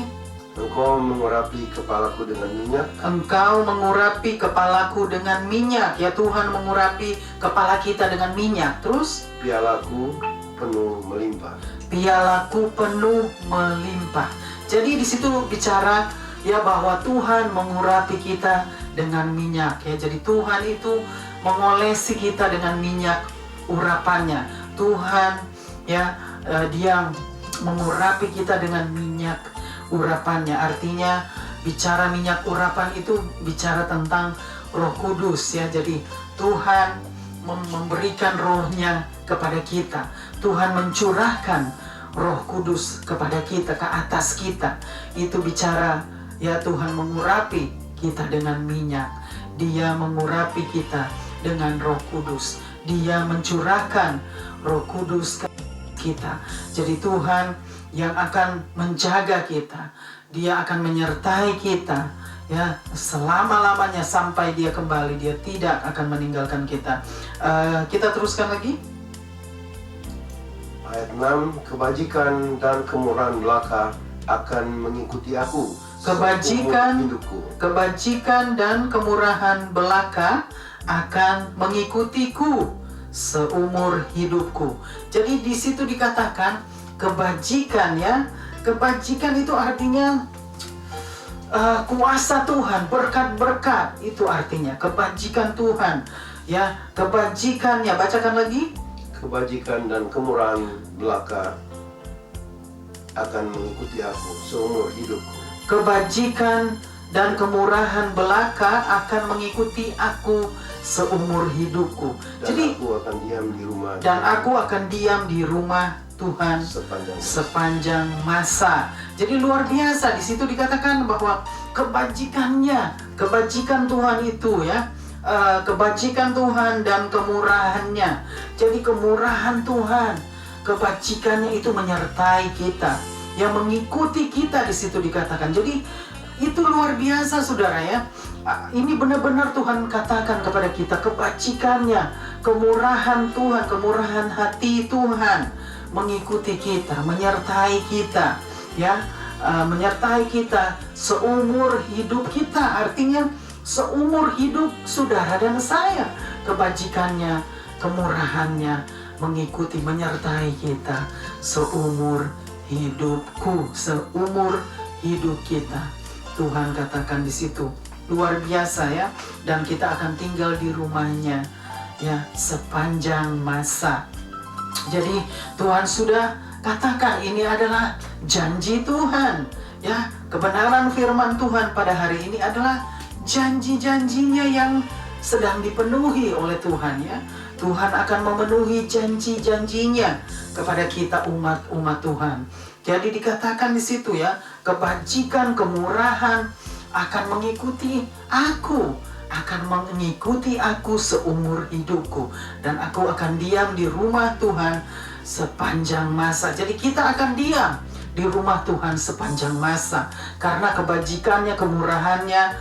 Engkau mengurapi kepalaku dengan minyak. Engkau mengurapi kepalaku dengan minyak. Ya, Tuhan mengurapi kepala kita dengan minyak. Terus Pialaku penuh melimpah. pialaku penuh melimpah. Jadi di situ bicara ya bahwa Tuhan mengurapi kita dengan minyak ya. Jadi Tuhan itu mengolesi kita dengan minyak urapannya. Tuhan ya dia mengurapi kita dengan minyak urapannya. Artinya bicara minyak urapan itu bicara tentang Roh Kudus ya. Jadi Tuhan memberikan rohnya kepada kita. Tuhan mencurahkan Roh Kudus kepada kita, ke atas kita. Itu bicara ya, Tuhan mengurapi kita dengan minyak. Dia mengurapi kita dengan Roh Kudus. Dia mencurahkan Roh Kudus ke kita. Jadi Tuhan yang akan menjaga kita. Dia akan menyertai kita ya selama-lamanya sampai dia kembali. Dia tidak akan meninggalkan kita. Kita teruskan lagi. Ayat 6, kebajikan dan kemurahan belaka akan mengikuti aku seumur hidupku. Kebajikan dan kemurahan belaka akan mengikutiku seumur hidupku. Jadi di situ dikatakan kebajikan ya. Kebajikan itu artinya kuasa Tuhan, berkat-berkat, itu artinya kebajikan Tuhan ya. Kebajikannya, bacakan lagi. Kebajikan dan kemurahan belaka akan mengikuti aku seumur hidupku. Kebajikan dan kemurahan belaka akan mengikuti aku seumur hidupku. Jadi aku akan diam di rumah. Dan aku akan diam di rumah Tuhan sepanjang masa. Jadi luar biasa, di situ dikatakan bahwa kebajikannya, kebajikan Tuhan itu ya, kebajikan Tuhan dan kemurahannya. Jadi kemurahan Tuhan, kebajikannya itu menyertai kita, yang mengikuti kita, di situ dikatakan. Jadi itu luar biasa saudara ya. Ini benar-benar Tuhan katakan kepada kita, kebajikannya, kemurahan Tuhan, kemurahan hati Tuhan mengikuti kita, menyertai kita ya, menyertai kita seumur hidup kita. Artinya seumur hidup saudara dan saya, kebajikannya, kemurahannya mengikuti, menyertai kita seumur hidupku, seumur hidup kita. Tuhan katakan di situ, luar biasa ya. Dan kita akan tinggal di rumahnya ya sepanjang masa. Jadi Tuhan sudah katakan, ini adalah janji Tuhan ya. Kebenaran firman Tuhan pada hari ini adalah janji-janjinya yang sedang dipenuhi oleh Tuhan ya. Tuhan akan memenuhi janji-janjinya kepada kita umat Tuhan. Jadi dikatakan di situ ya, kebajikan, kemurahan akan mengikuti aku, akan mengikuti aku seumur hidupku, dan aku akan diam di rumah Tuhan sepanjang masa. Jadi kita akan diam di rumah Tuhan sepanjang masa karena kebajikannya, kemurahannya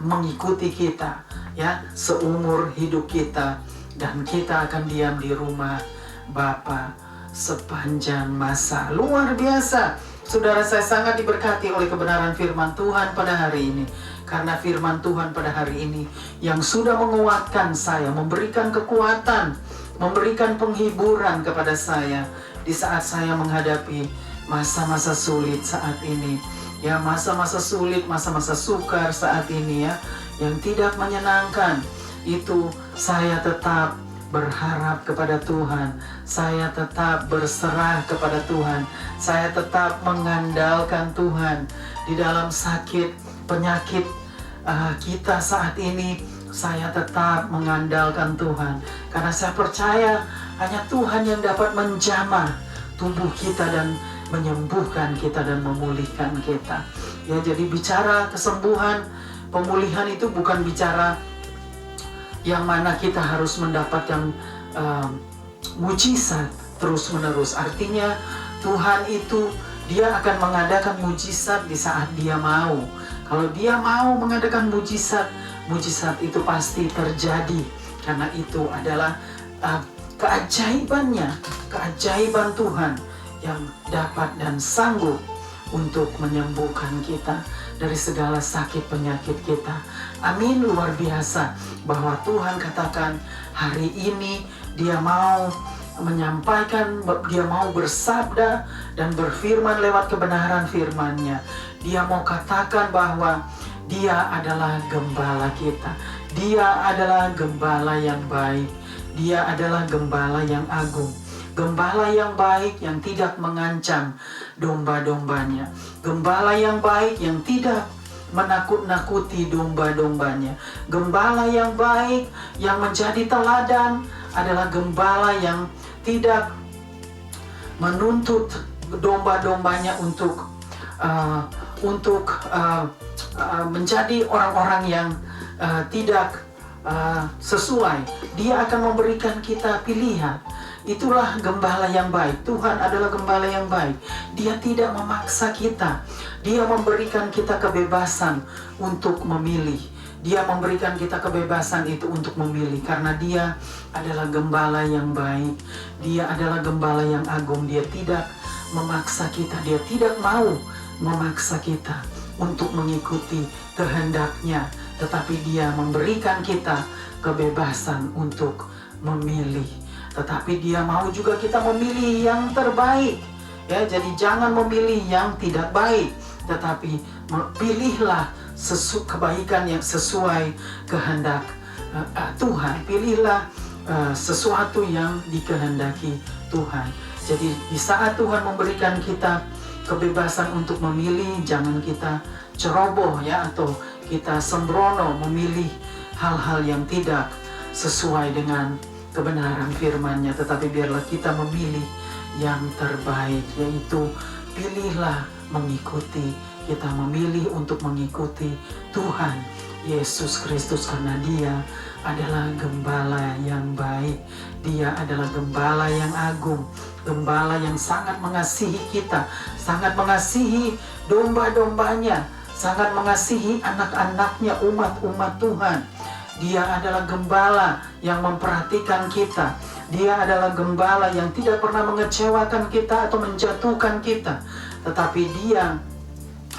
mengikuti kita ya seumur hidup kita, dan kita akan diam di rumah Bapa sepanjang masa. Luar biasa. Saudara, saya sangat diberkati oleh kebenaran firman Tuhan pada hari ini. Karena firman Tuhan pada hari ini yang sudah menguatkan saya, memberikan kekuatan, memberikan penghiburan kepada saya di saat saya menghadapi masa-masa sulit saat ini. Ya, masa-masa sulit, masa-masa sukar saat ini ya, yang tidak menyenangkan. Itu saya tetap berharap kepada Tuhan, saya tetap berserah kepada Tuhan, saya tetap mengandalkan Tuhan di dalam sakit, penyakit kita saat ini. Saya tetap mengandalkan Tuhan karena saya percaya hanya Tuhan yang dapat menjamah tubuh kita dan menyembuhkan kita dan memulihkan kita. Ya, jadi bicara kesembuhan, pemulihan itu bukan bicara yang mana kita harus mendapatkan mujizat terus-menerus. Artinya Tuhan itu dia akan mengadakan mujizat di saat dia mau. Kalau dia mau mengadakan mujizat, mujizat itu pasti terjadi. Karena itu adalah keajaibannya, keajaiban Tuhan yang dapat dan sanggup untuk menyembuhkan kita dari segala sakit penyakit kita. Amin. Luar biasa bahwa Tuhan katakan hari ini dia mau menyampaikan, dia mau bersabda dan berfirman lewat kebenaran firman-Nya. Dia mau katakan bahwa dia adalah gembala kita. Dia adalah gembala yang baik. Dia adalah gembala yang agung, gembala yang baik yang tidak mengancam domba-dombanya, gembala yang baik yang tidak menakut-nakuti domba-dombanya, gembala yang baik yang menjadi teladan adalah gembala yang tidak menuntut domba-dombanya untuk menjadi orang-orang yang tidak sesuai. Dia akan memberikan kita pilihan. Itulah gembala yang baik. Tuhan adalah gembala yang baik. Dia tidak memaksa kita. Dia memberikan kita kebebasan untuk memilih. Dia memberikan kita kebebasan itu untuk memilih. Karena dia adalah gembala yang baik. Dia adalah gembala yang agung. Dia tidak memaksa kita. Dia tidak mau memaksa kita untuk mengikuti kehendaknya. Tetapi dia memberikan kita kebebasan untuk memilih. Tetapi dia mau juga kita memilih yang terbaik. Ya, jadi jangan memilih yang tidak baik, tetapi pilihlah kebaikan yang sesuai kehendak Tuhan. Pilihlah sesuatu yang dikehendaki Tuhan. Jadi di saat Tuhan memberikan kita kebebasan untuk memilih, jangan kita ceroboh ya, atau kita sembrono memilih hal-hal yang tidak sesuai dengan kebenaran firman-Nya, tetapi biarlah kita memilih yang terbaik, yaitu pilihlah mengikuti. Kita memilih untuk mengikuti Tuhan Yesus Kristus karena Dia adalah gembala yang baik. Dia adalah gembala yang agung, gembala yang sangat mengasihi kita, sangat mengasihi domba-dombanya, sangat mengasihi anak-anaknya, umat-umat Tuhan. Dia adalah gembala yang memperhatikan kita. Dia adalah gembala yang tidak pernah mengecewakan kita atau menjatuhkan kita. Tetapi Dia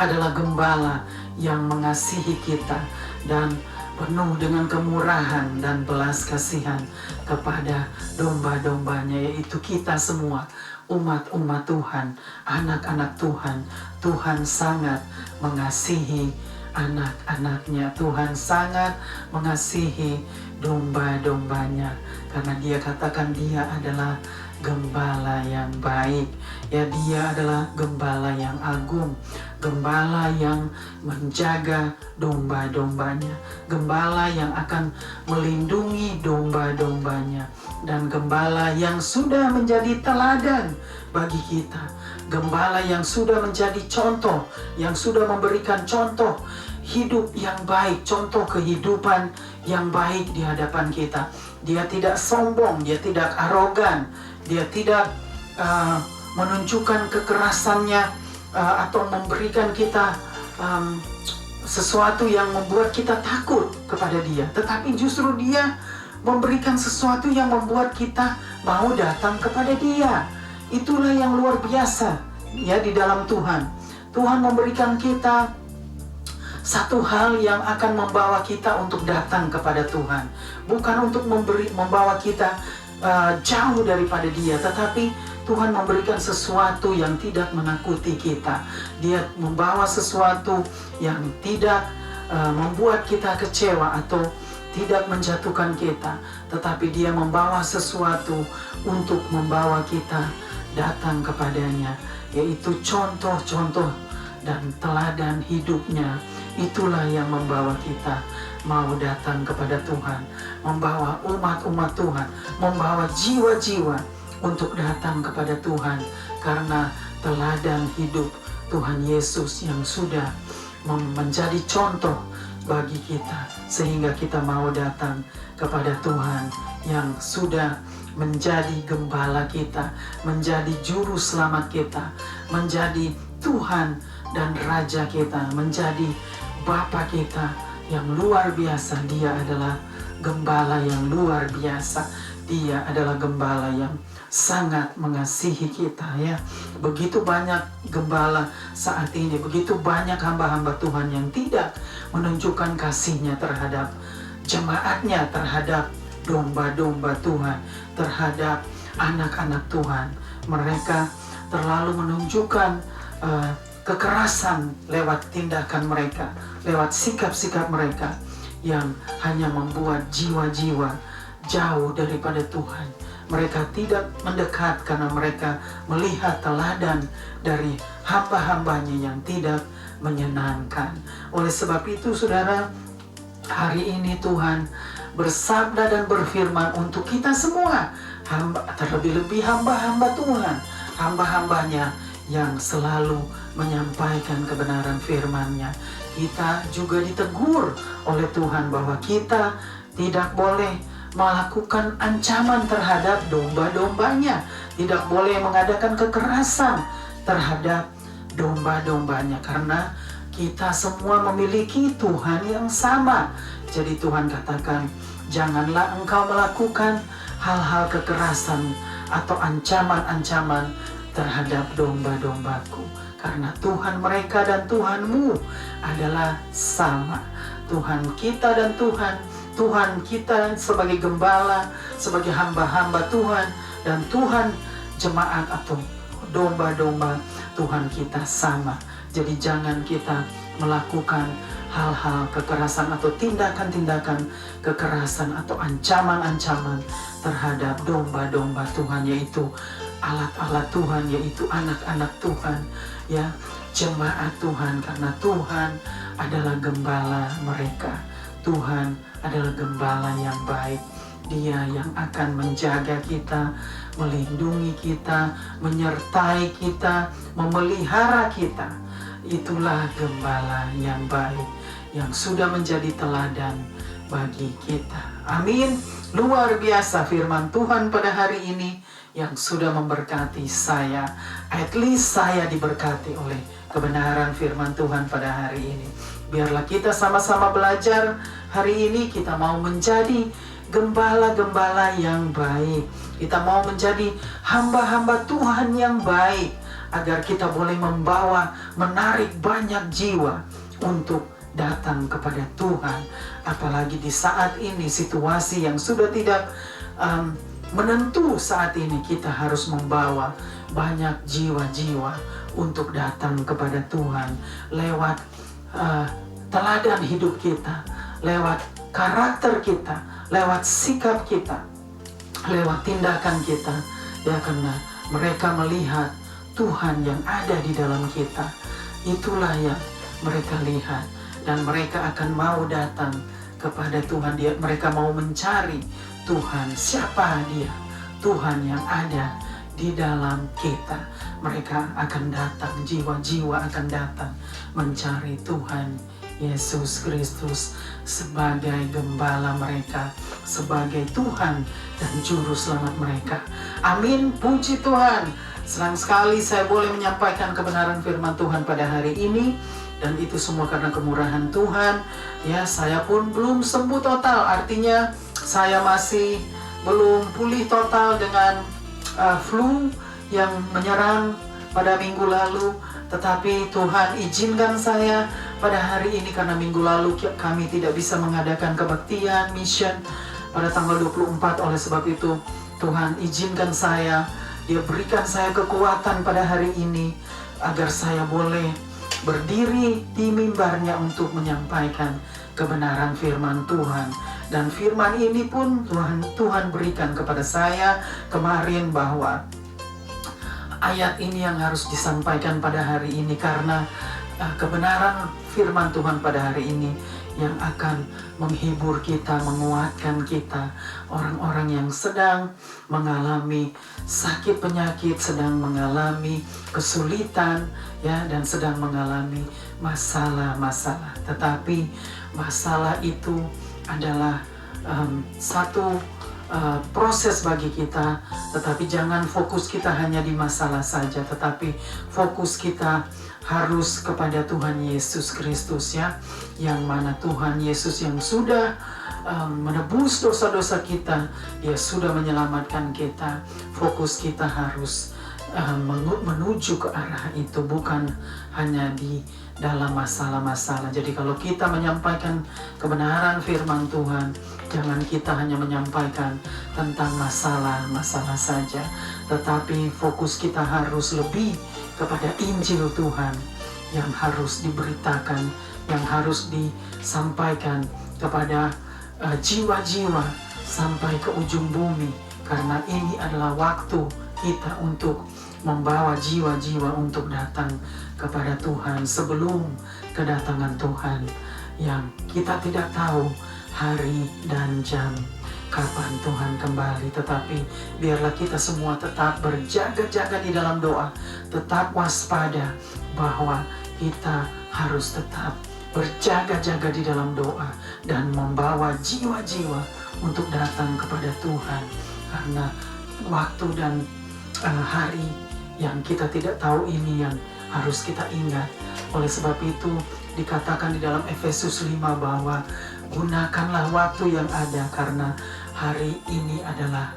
adalah gembala yang mengasihi kita dan penuh dengan kemurahan dan belas kasihan kepada domba-dombanya, yaitu kita semua, umat-umat Tuhan, anak-anak Tuhan. Tuhan sangat mengasihi anak-anaknya. Tuhan sangat mengasihi domba-dombanya, karena Dia katakan Dia adalah gembala yang baik. Ya, Dia adalah gembala yang agung, gembala yang menjaga domba-dombanya, gembala yang akan melindungi domba-dombanya, dan gembala yang sudah menjadi teladan bagi kita, gembala yang sudah menjadi contoh, yang sudah memberikan contoh hidup yang baik, contoh kehidupan yang baik di hadapan kita. Dia tidak sombong, Dia tidak arogan, Dia tidak menunjukkan kekerasannya atau memberikan kita sesuatu yang membuat kita takut kepada Dia. Tetapi justru Dia memberikan sesuatu yang membuat kita mau datang kepada Dia. Itulah yang luar biasa ya di dalam Tuhan. Tuhan memberikan kita satu hal yang akan membawa kita untuk datang kepada Tuhan, bukan untuk membawa kita jauh daripada Dia, tetapi Tuhan memberikan sesuatu yang tidak menakuti kita. Dia membawa sesuatu yang tidak membuat kita kecewa atau tidak menjatuhkan kita, tetapi Dia membawa sesuatu untuk membawa kita datang kepadanya, yaitu contoh-contoh dan teladan hidupnya. Itulah yang membawa kita mau datang kepada Tuhan, membawa umat-umat Tuhan, membawa jiwa-jiwa untuk datang kepada Tuhan, karena teladan hidup Tuhan Yesus yang sudah menjadi contoh bagi kita, sehingga kita mau datang kepada Tuhan yang sudah menjadi gembala kita, menjadi juru selamat kita, menjadi Tuhan dan Raja kita, menjadi Bapa kita yang luar biasa. Dia adalah gembala yang luar biasa. Dia adalah gembala yang sangat mengasihi kita ya. Begitu banyak gembala saat ini, begitu banyak hamba-hamba Tuhan yang tidak menunjukkan kasihnya terhadap jemaatnya, terhadap domba-domba Tuhan, terhadap anak-anak Tuhan. Mereka terlalu menunjukkan kekerasan lewat tindakan mereka, lewat sikap-sikap mereka yang hanya membuat jiwa-jiwa jauh daripada Tuhan. Mereka tidak mendekat karena mereka melihat teladan dari hamba-hambanya yang tidak menyenangkan. Oleh sebab itu, saudara, hari ini Tuhan bersabda dan berfirman untuk kita semua, terlebih-lebih hamba-hamba Tuhan, hamba-hambanya yang selalu menyampaikan kebenaran firman-Nya. Kita juga ditegur oleh Tuhan bahwa kita tidak boleh melakukan ancaman terhadap domba-dombanya, tidak boleh mengadakan kekerasan terhadap domba-dombanya, karena kita semua memiliki Tuhan yang sama. Jadi Tuhan katakan, janganlah engkau melakukan hal-hal kekerasan atau ancaman-ancaman terhadap domba-dombaku, karena Tuhan mereka dan Tuhanmu adalah sama. Tuhan kita dan Tuhan kita sebagai gembala, sebagai hamba-hamba Tuhan, dan Tuhan jemaat atau domba-domba Tuhan kita sama. Jadi jangan kita melakukan hal-hal kekerasan atau tindakan-tindakan kekerasan atau ancaman-ancaman terhadap domba-domba Tuhan, yaitu alat-alat Tuhan, yaitu anak-anak Tuhan, ya, jemaat Tuhan, karena Tuhan adalah gembala mereka. Tuhan adalah gembala yang baik. Dia yang akan menjaga kita, melindungi kita, menyertai kita, memelihara kita. Itulah gembala yang baik, yang sudah menjadi teladan bagi kita. Amin. Luar biasa firman Tuhan pada hari ini yang sudah memberkati saya. At least saya diberkati oleh kebenaran firman Tuhan pada hari ini. Biarlah kita sama-sama belajar hari ini. Kita mau menjadi gembala-gembala yang baik. Kita mau menjadi hamba-hamba Tuhan yang baik, agar kita boleh menarik banyak jiwa untuk datang kepada Tuhan. Apalagi di saat ini, situasi yang sudah tidak menentu saat ini, kita harus membawa banyak jiwa-jiwa untuk datang kepada Tuhan lewat teladan hidup kita, lewat karakter kita, lewat sikap kita, lewat tindakan kita, ya, karena mereka melihat Tuhan yang ada di dalam kita. Itulah yang mereka lihat, dan mereka akan mau datang kepada Tuhan. Mereka mau mencari Tuhan, siapa Dia, Tuhan yang ada di dalam kita. Mereka akan datang, jiwa-jiwa akan datang mencari Tuhan Yesus Kristus sebagai gembala mereka, sebagai Tuhan dan Juru Selamat mereka. Amin, puji Tuhan. Senang sekali saya boleh menyampaikan kebenaran firman Tuhan pada hari ini, dan itu semua karena kemurahan Tuhan. Ya, saya pun belum sembuh total, artinya saya masih belum pulih total dengan flu yang menyerang pada minggu lalu. Tetapi Tuhan izinkan saya pada hari ini, karena minggu lalu kami tidak bisa mengadakan kebaktian mission pada tanggal 24. Oleh sebab itu Tuhan izinkan saya, Dia berikan saya kekuatan pada hari ini agar saya boleh berdiri di mimbarnya untuk menyampaikan kebenaran firman Tuhan. Dan firman ini pun Tuhan berikan kepada saya kemarin, bahwa ayat ini yang harus disampaikan pada hari ini, karena kebenaran firman Tuhan pada hari ini yang akan menghibur kita, menguatkan kita, orang-orang yang sedang mengalami sakit penyakit, sedang mengalami kesulitan, ya, dan sedang mengalami masalah-masalah. Tetapi masalah itu adalah satu proses bagi kita, tetapi jangan fokus kita hanya di masalah saja, tetapi fokus kita harus kepada Tuhan Yesus Kristus, ya, yang mana Tuhan Yesus yang sudah menebus dosa-dosa kita, Dia sudah menyelamatkan kita. Fokus kita harus menuju ke arah itu, bukan hanya di dalam masalah-masalah. Jadi kalau kita menyampaikan kebenaran firman Tuhan, jangan kita hanya menyampaikan tentang masalah-masalah saja, tetapi fokus kita harus lebih kepada Injil Tuhan yang harus diberitakan, yang harus disampaikan kepada jiwa-jiwa sampai ke ujung bumi, karena ini adalah waktu kita untuk membawa jiwa-jiwa untuk datang kepada Tuhan sebelum kedatangan Tuhan yang kita tidak tahu hari dan jam kapan Tuhan kembali. Tetapi biarlah kita semua tetap berjaga-jaga di dalam doa, tetap waspada, bahwa kita harus tetap berjaga-jaga di dalam doa dan membawa jiwa-jiwa untuk datang kepada Tuhan, karena waktu dan hari yang kita tidak tahu ini yang harus kita ingat. Oleh sebab itu dikatakan di dalam Efesus 5 bahwa gunakanlah waktu yang ada, karena hari ini adalah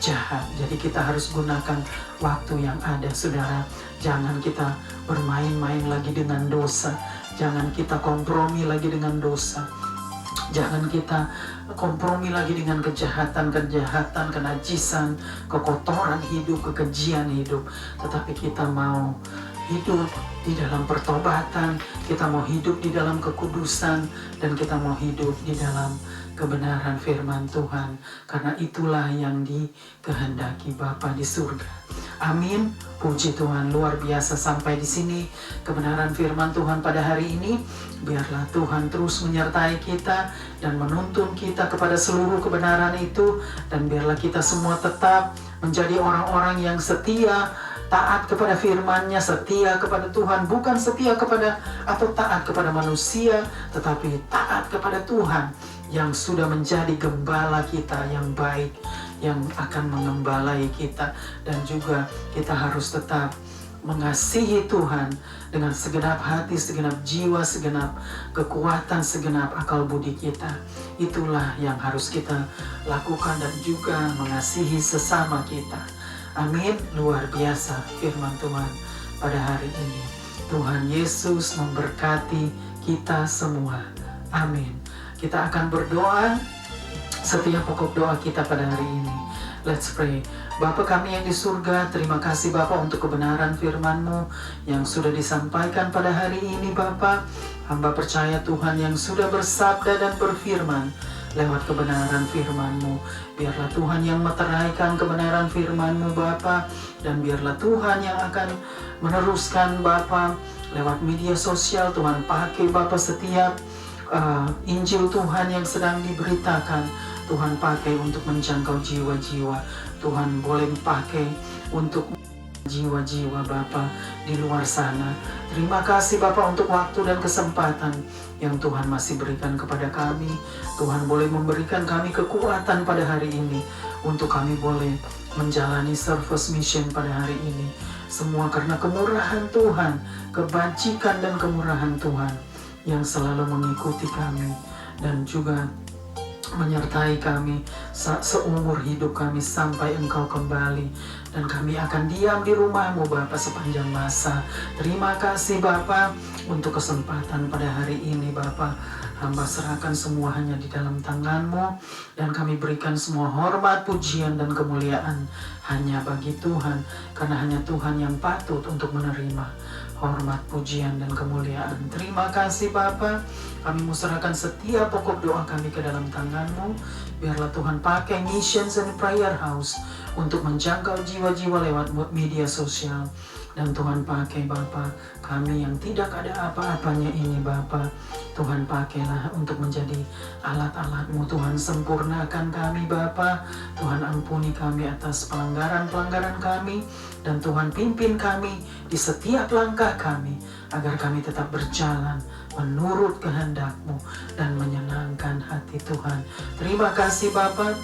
jahat. Jadi kita harus gunakan waktu yang ada, saudara. Jangan kita bermain-main lagi dengan dosa. Jangan kita kompromi lagi dengan dosa. Jangan kita kompromi lagi dengan kejahatan, kenajisan, kekotoran hidup, kekejian hidup. Tetapi kita mau hidup di dalam pertobatan, kita mau hidup di dalam kekudusan, dan kita mau hidup di dalam kebenaran firman Tuhan. Karena itulah yang dikehendaki Bapa di surga. Amin. Puji Tuhan, luar biasa sampai di sini kebenaran firman Tuhan pada hari ini. Biarlah Tuhan terus menyertai kita dan menuntun kita kepada seluruh kebenaran itu, dan biarlah kita semua tetap menjadi orang-orang yang setia, taat kepada firman-Nya, setia kepada Tuhan, bukan setia kepada atau taat kepada manusia, tetapi taat kepada Tuhan yang sudah menjadi gembala kita yang baik, yang akan mengembalai kita. Dan juga kita harus tetap mengasihi Tuhan dengan segenap hati, segenap jiwa, segenap kekuatan, segenap akal budi kita. Itulah yang harus kita lakukan, dan juga mengasihi sesama kita. Amin. Luar biasa firman Tuhan pada hari ini. Tuhan Yesus memberkati kita semua. Amin. Kita akan berdoa setiap pokok doa kita pada hari ini. Let's pray. Bapa kami yang di surga, terima kasih Bapa untuk kebenaran firman-Mu yang sudah disampaikan pada hari ini Bapa. Hamba percaya Tuhan yang sudah bersabda dan berfirman lewat kebenaran firman-Mu. Biarlah Tuhan yang meteraikan kebenaran firman-Mu Bapa, dan biarlah Tuhan yang akan meneruskan Bapa lewat media sosial. Tuhan pakai Bapa setiap Injil Tuhan yang sedang diberitakan, Tuhan pakai untuk menjangkau jiwa-jiwa. Tuhan boleh pakai untuk jiwa-jiwa Bapa di luar sana. Terima kasih Bapa untuk waktu dan kesempatan yang Tuhan masih berikan kepada kami. Tuhan boleh memberikan kami kekuatan pada hari ini untuk kami boleh menjalani service mission pada hari ini. Semua karena kemurahan Tuhan, kebajikan dan kemurahan Tuhan yang selalu mengikuti kami dan juga menyertai kami seumur hidup kami sampai Engkau kembali, dan kami akan diam di rumah-Mu Bapa sepanjang masa. Terima kasih Bapa untuk kesempatan pada hari ini Bapa. Hamba serahkan semua hanya di dalam tangan-Mu, dan kami berikan semua hormat, pujian, dan kemuliaan hanya bagi Tuhan, karena hanya Tuhan yang patut untuk menerima hormat, pujian, dan kemuliaan. Terima kasih Bapa. Kami mau serahkan setiap pokok doa kami ke dalam tangan-Mu. Biarlah Tuhan pakai Missions and Prayer House untuk menjangkau jiwa-jiwa lewat media sosial. Dan Tuhan pakai Bapa kami yang tidak ada apa-apanya ini Bapa. Tuhan pakailah untuk menjadi alat-alat-Mu. Tuhan sempurnakan kami Bapa. Tuhan ampuni kami atas pelanggaran-pelanggaran kami. Dan Tuhan pimpin kami di setiap langkah kami, agar kami tetap berjalan menurut kehendak-Mu dan menyenangkan hati Tuhan. Terima kasih Bapa.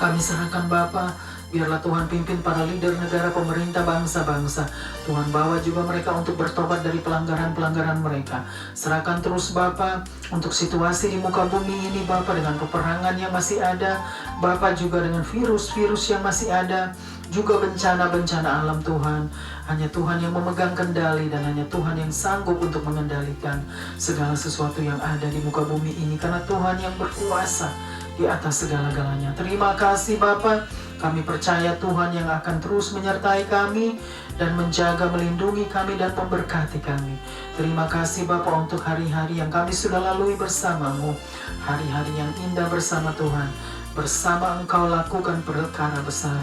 Kami serahkan Bapa. Biarlah Tuhan pimpin para leader negara, pemerintah, bangsa-bangsa. Tuhan bawa juga mereka untuk bertobat dari pelanggaran-pelanggaran mereka. Serahkan terus Bapa untuk situasi di muka bumi ini Bapa, dengan peperangan yang masih ada. Bapa juga dengan virus-virus yang masih ada. Juga bencana-bencana alam Tuhan. Hanya Tuhan yang memegang kendali, dan hanya Tuhan yang sanggup untuk mengendalikan segala sesuatu yang ada di muka bumi ini. Karena Tuhan yang berkuasa di atas segala-galanya. Terima kasih Bapa. Kami percaya Tuhan yang akan terus menyertai kami dan menjaga, melindungi kami dan memberkati kami. Terima kasih Bapa untuk hari-hari yang kami sudah lalui bersama-Mu. Hari-hari yang indah bersama Tuhan. Bersama Engkau lakukan perkara besar.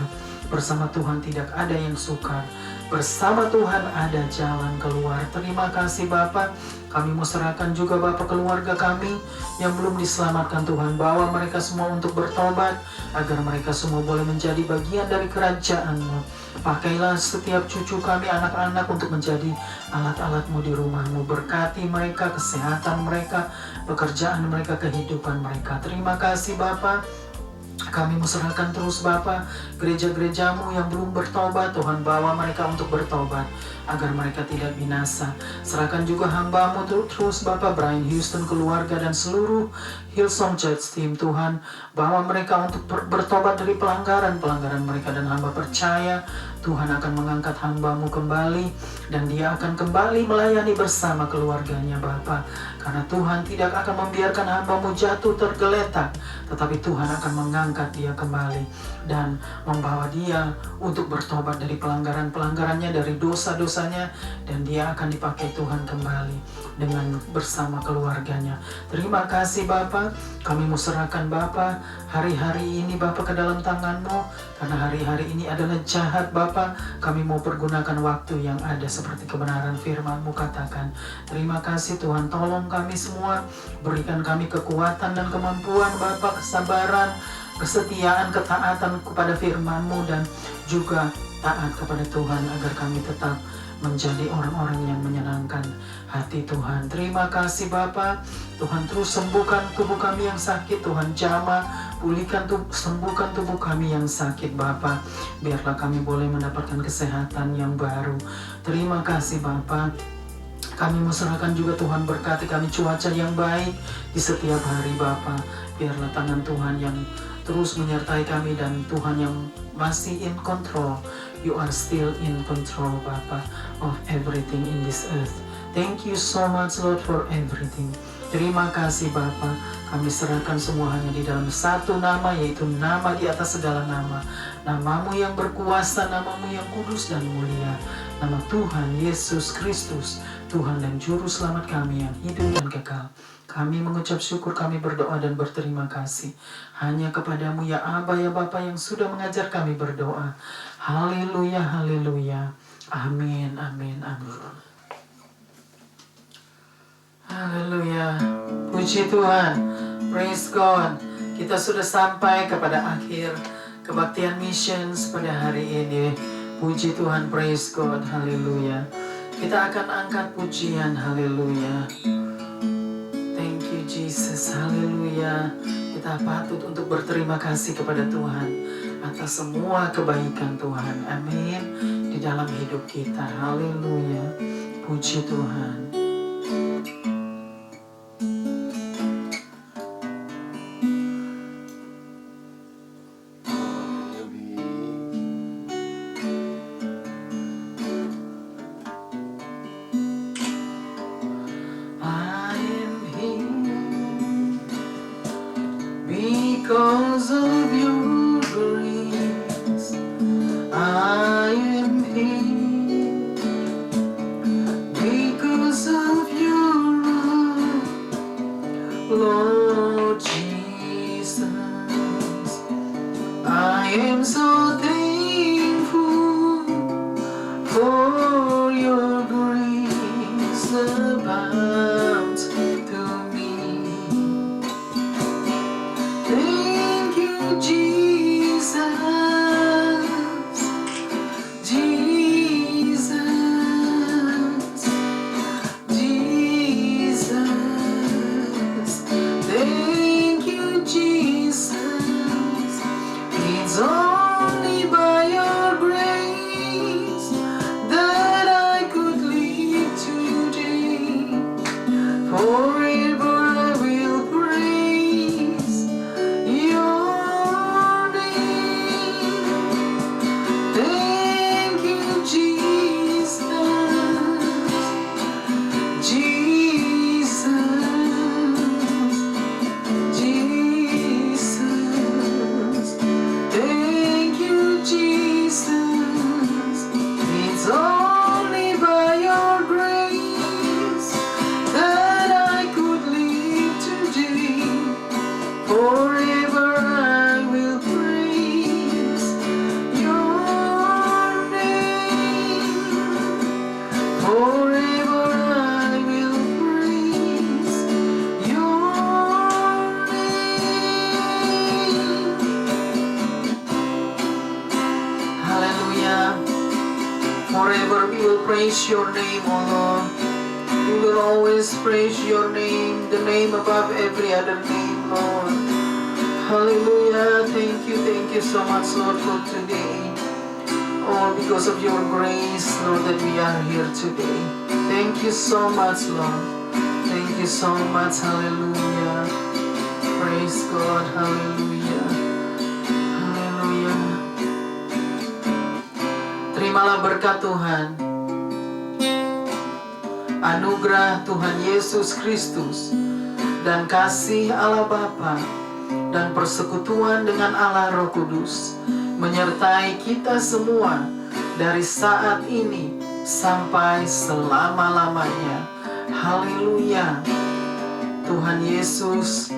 Bersama Tuhan tidak ada yang sukar. Bersama Tuhan ada jalan keluar. Terima kasih Bapa. Kami mau serahkan juga Bapa keluarga kami yang belum diselamatkan Tuhan. Bawa mereka semua untuk bertobat, agar mereka semua boleh menjadi bagian dari kerajaan-Mu. Pakailah setiap cucu kami, anak-anak, untuk menjadi alat-alat-Mu di rumah-Mu. Berkati mereka, kesehatan mereka, pekerjaan mereka, kehidupan mereka. Terima kasih Bapa. Kami serahkan terus Bapa gereja-gereja-Mu yang belum bertobat. Tuhan, bawa mereka untuk bertobat agar mereka tidak binasa. Serahkan juga hamba-Mu terus Bapa Brian Houston, keluarga dan seluruh Hillsong Church Team. Tuhan, bawa mereka untuk bertobat dari pelanggaran-pelanggaran mereka, dan hamba percaya Tuhan akan mengangkat hamba-Mu kembali, dan dia akan kembali melayani bersama keluarganya Bapa. Karena Tuhan tidak akan membiarkan hamba-Mu jatuh tergeletak, tetapi Tuhan akan mengangkat dia kembali dan membawa dia untuk bertobat dari pelanggaran-pelanggarannya, dari dosa-dosanya, dan dia akan dipakai Tuhan kembali dengan bersama keluarganya. Terima kasih Bapa. Kami mau serahkan Bapa hari-hari ini Bapa ke dalam tangan-Mu, karena hari-hari ini adalah jahat Bapa. Kami mau pergunakan waktu yang ada seperti kebenaran firman-Mu katakan. Terima kasih Tuhan, tolong kami semua, berikan kami kekuatan dan kemampuan Bapa, kesabaran, kesetiaan, ketaatan kepada firman-Mu, dan juga taat kepada Tuhan, agar kami tetap menjadi orang-orang yang menyenangkan hati Tuhan. Terima kasih Bapa. Tuhan, terus sembuhkan tubuh kami yang sakit. Tuhan, jamah, pulihkan sembuhkan tubuh kami yang sakit Bapa. Biarlah kami boleh mendapatkan kesehatan yang baru. Terima kasih Bapa. Kami serahkan juga Tuhan, berkati kami cuaca yang baik di setiap hari Bapa. Biarlah tangan Tuhan yang terus menyertai kami, dan Tuhan yang masih in control. You are still in control Bapa of everything in this earth. Thank you so much Lord for everything. Terima kasih Bapa. Kami serahkan semua hanya di dalam satu nama, yaitu nama di atas segala nama. Nama-Mu yang berkuasa, nama-Mu yang kudus dan mulia. Nama Tuhan Yesus Kristus, Tuhan dan Juru Selamat kami yang hidup dan kekal. Kami mengucap syukur, kami berdoa dan berterima kasih hanya kepadamu ya Aba ya Bapa, yang sudah mengajar kami berdoa. Haleluya, haleluya. Amin, amin, amin. Haleluya. Puji Tuhan. Praise God. Kita sudah sampai kepada akhir kebaktian missions pada hari ini. Puji Tuhan, praise God. Haleluya. Kita akan angkat pujian. Haleluya. Thank you Jesus. Haleluya. Kita patut untuk berterima kasih kepada Tuhan atas semua kebaikan Tuhan. Amin. Di dalam hidup kita. Haleluya. Puji Tuhan. Because of your grace, I am here. Because of your love, Lord Jesus, I am so thankful for your grace abounds to me. Thank you, Jesus, Jesus, Jesus. Thank you, Jesus. It's only by your grace that I could live today. Forever I will praise your name. Thank you, Jesus, Jesus, Jesus. Thank you, Jesus. It's only by your grace that I could live today. Forever I praise your name, O Lord. We will always praise your name, the name above every other name, Lord. Hallelujah. Thank you so much, Lord, for today. All because of your grace, Lord, that we are here today. Thank you so much, Lord. Thank you so much. Hallelujah. Praise God. Hallelujah. Hallelujah. Terimalah berkat Tuhan. Anugerah Tuhan Yesus Kristus dan kasih Allah Bapa dan persekutuan dengan Allah Roh Kudus menyertai kita semua dari saat ini sampai selama-lamanya. Haleluya. Tuhan Yesus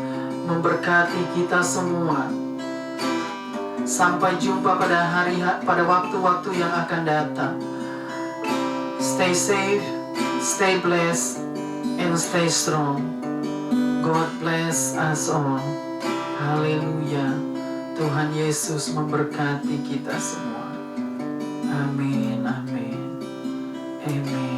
memberkati kita semua. Sampai jumpa pada waktu-waktu yang akan datang. Stay safe, stay blessed, and stay strong. God bless us all. Haleluya. Tuhan Yesus memberkati kita semua. Amin, amin, amin.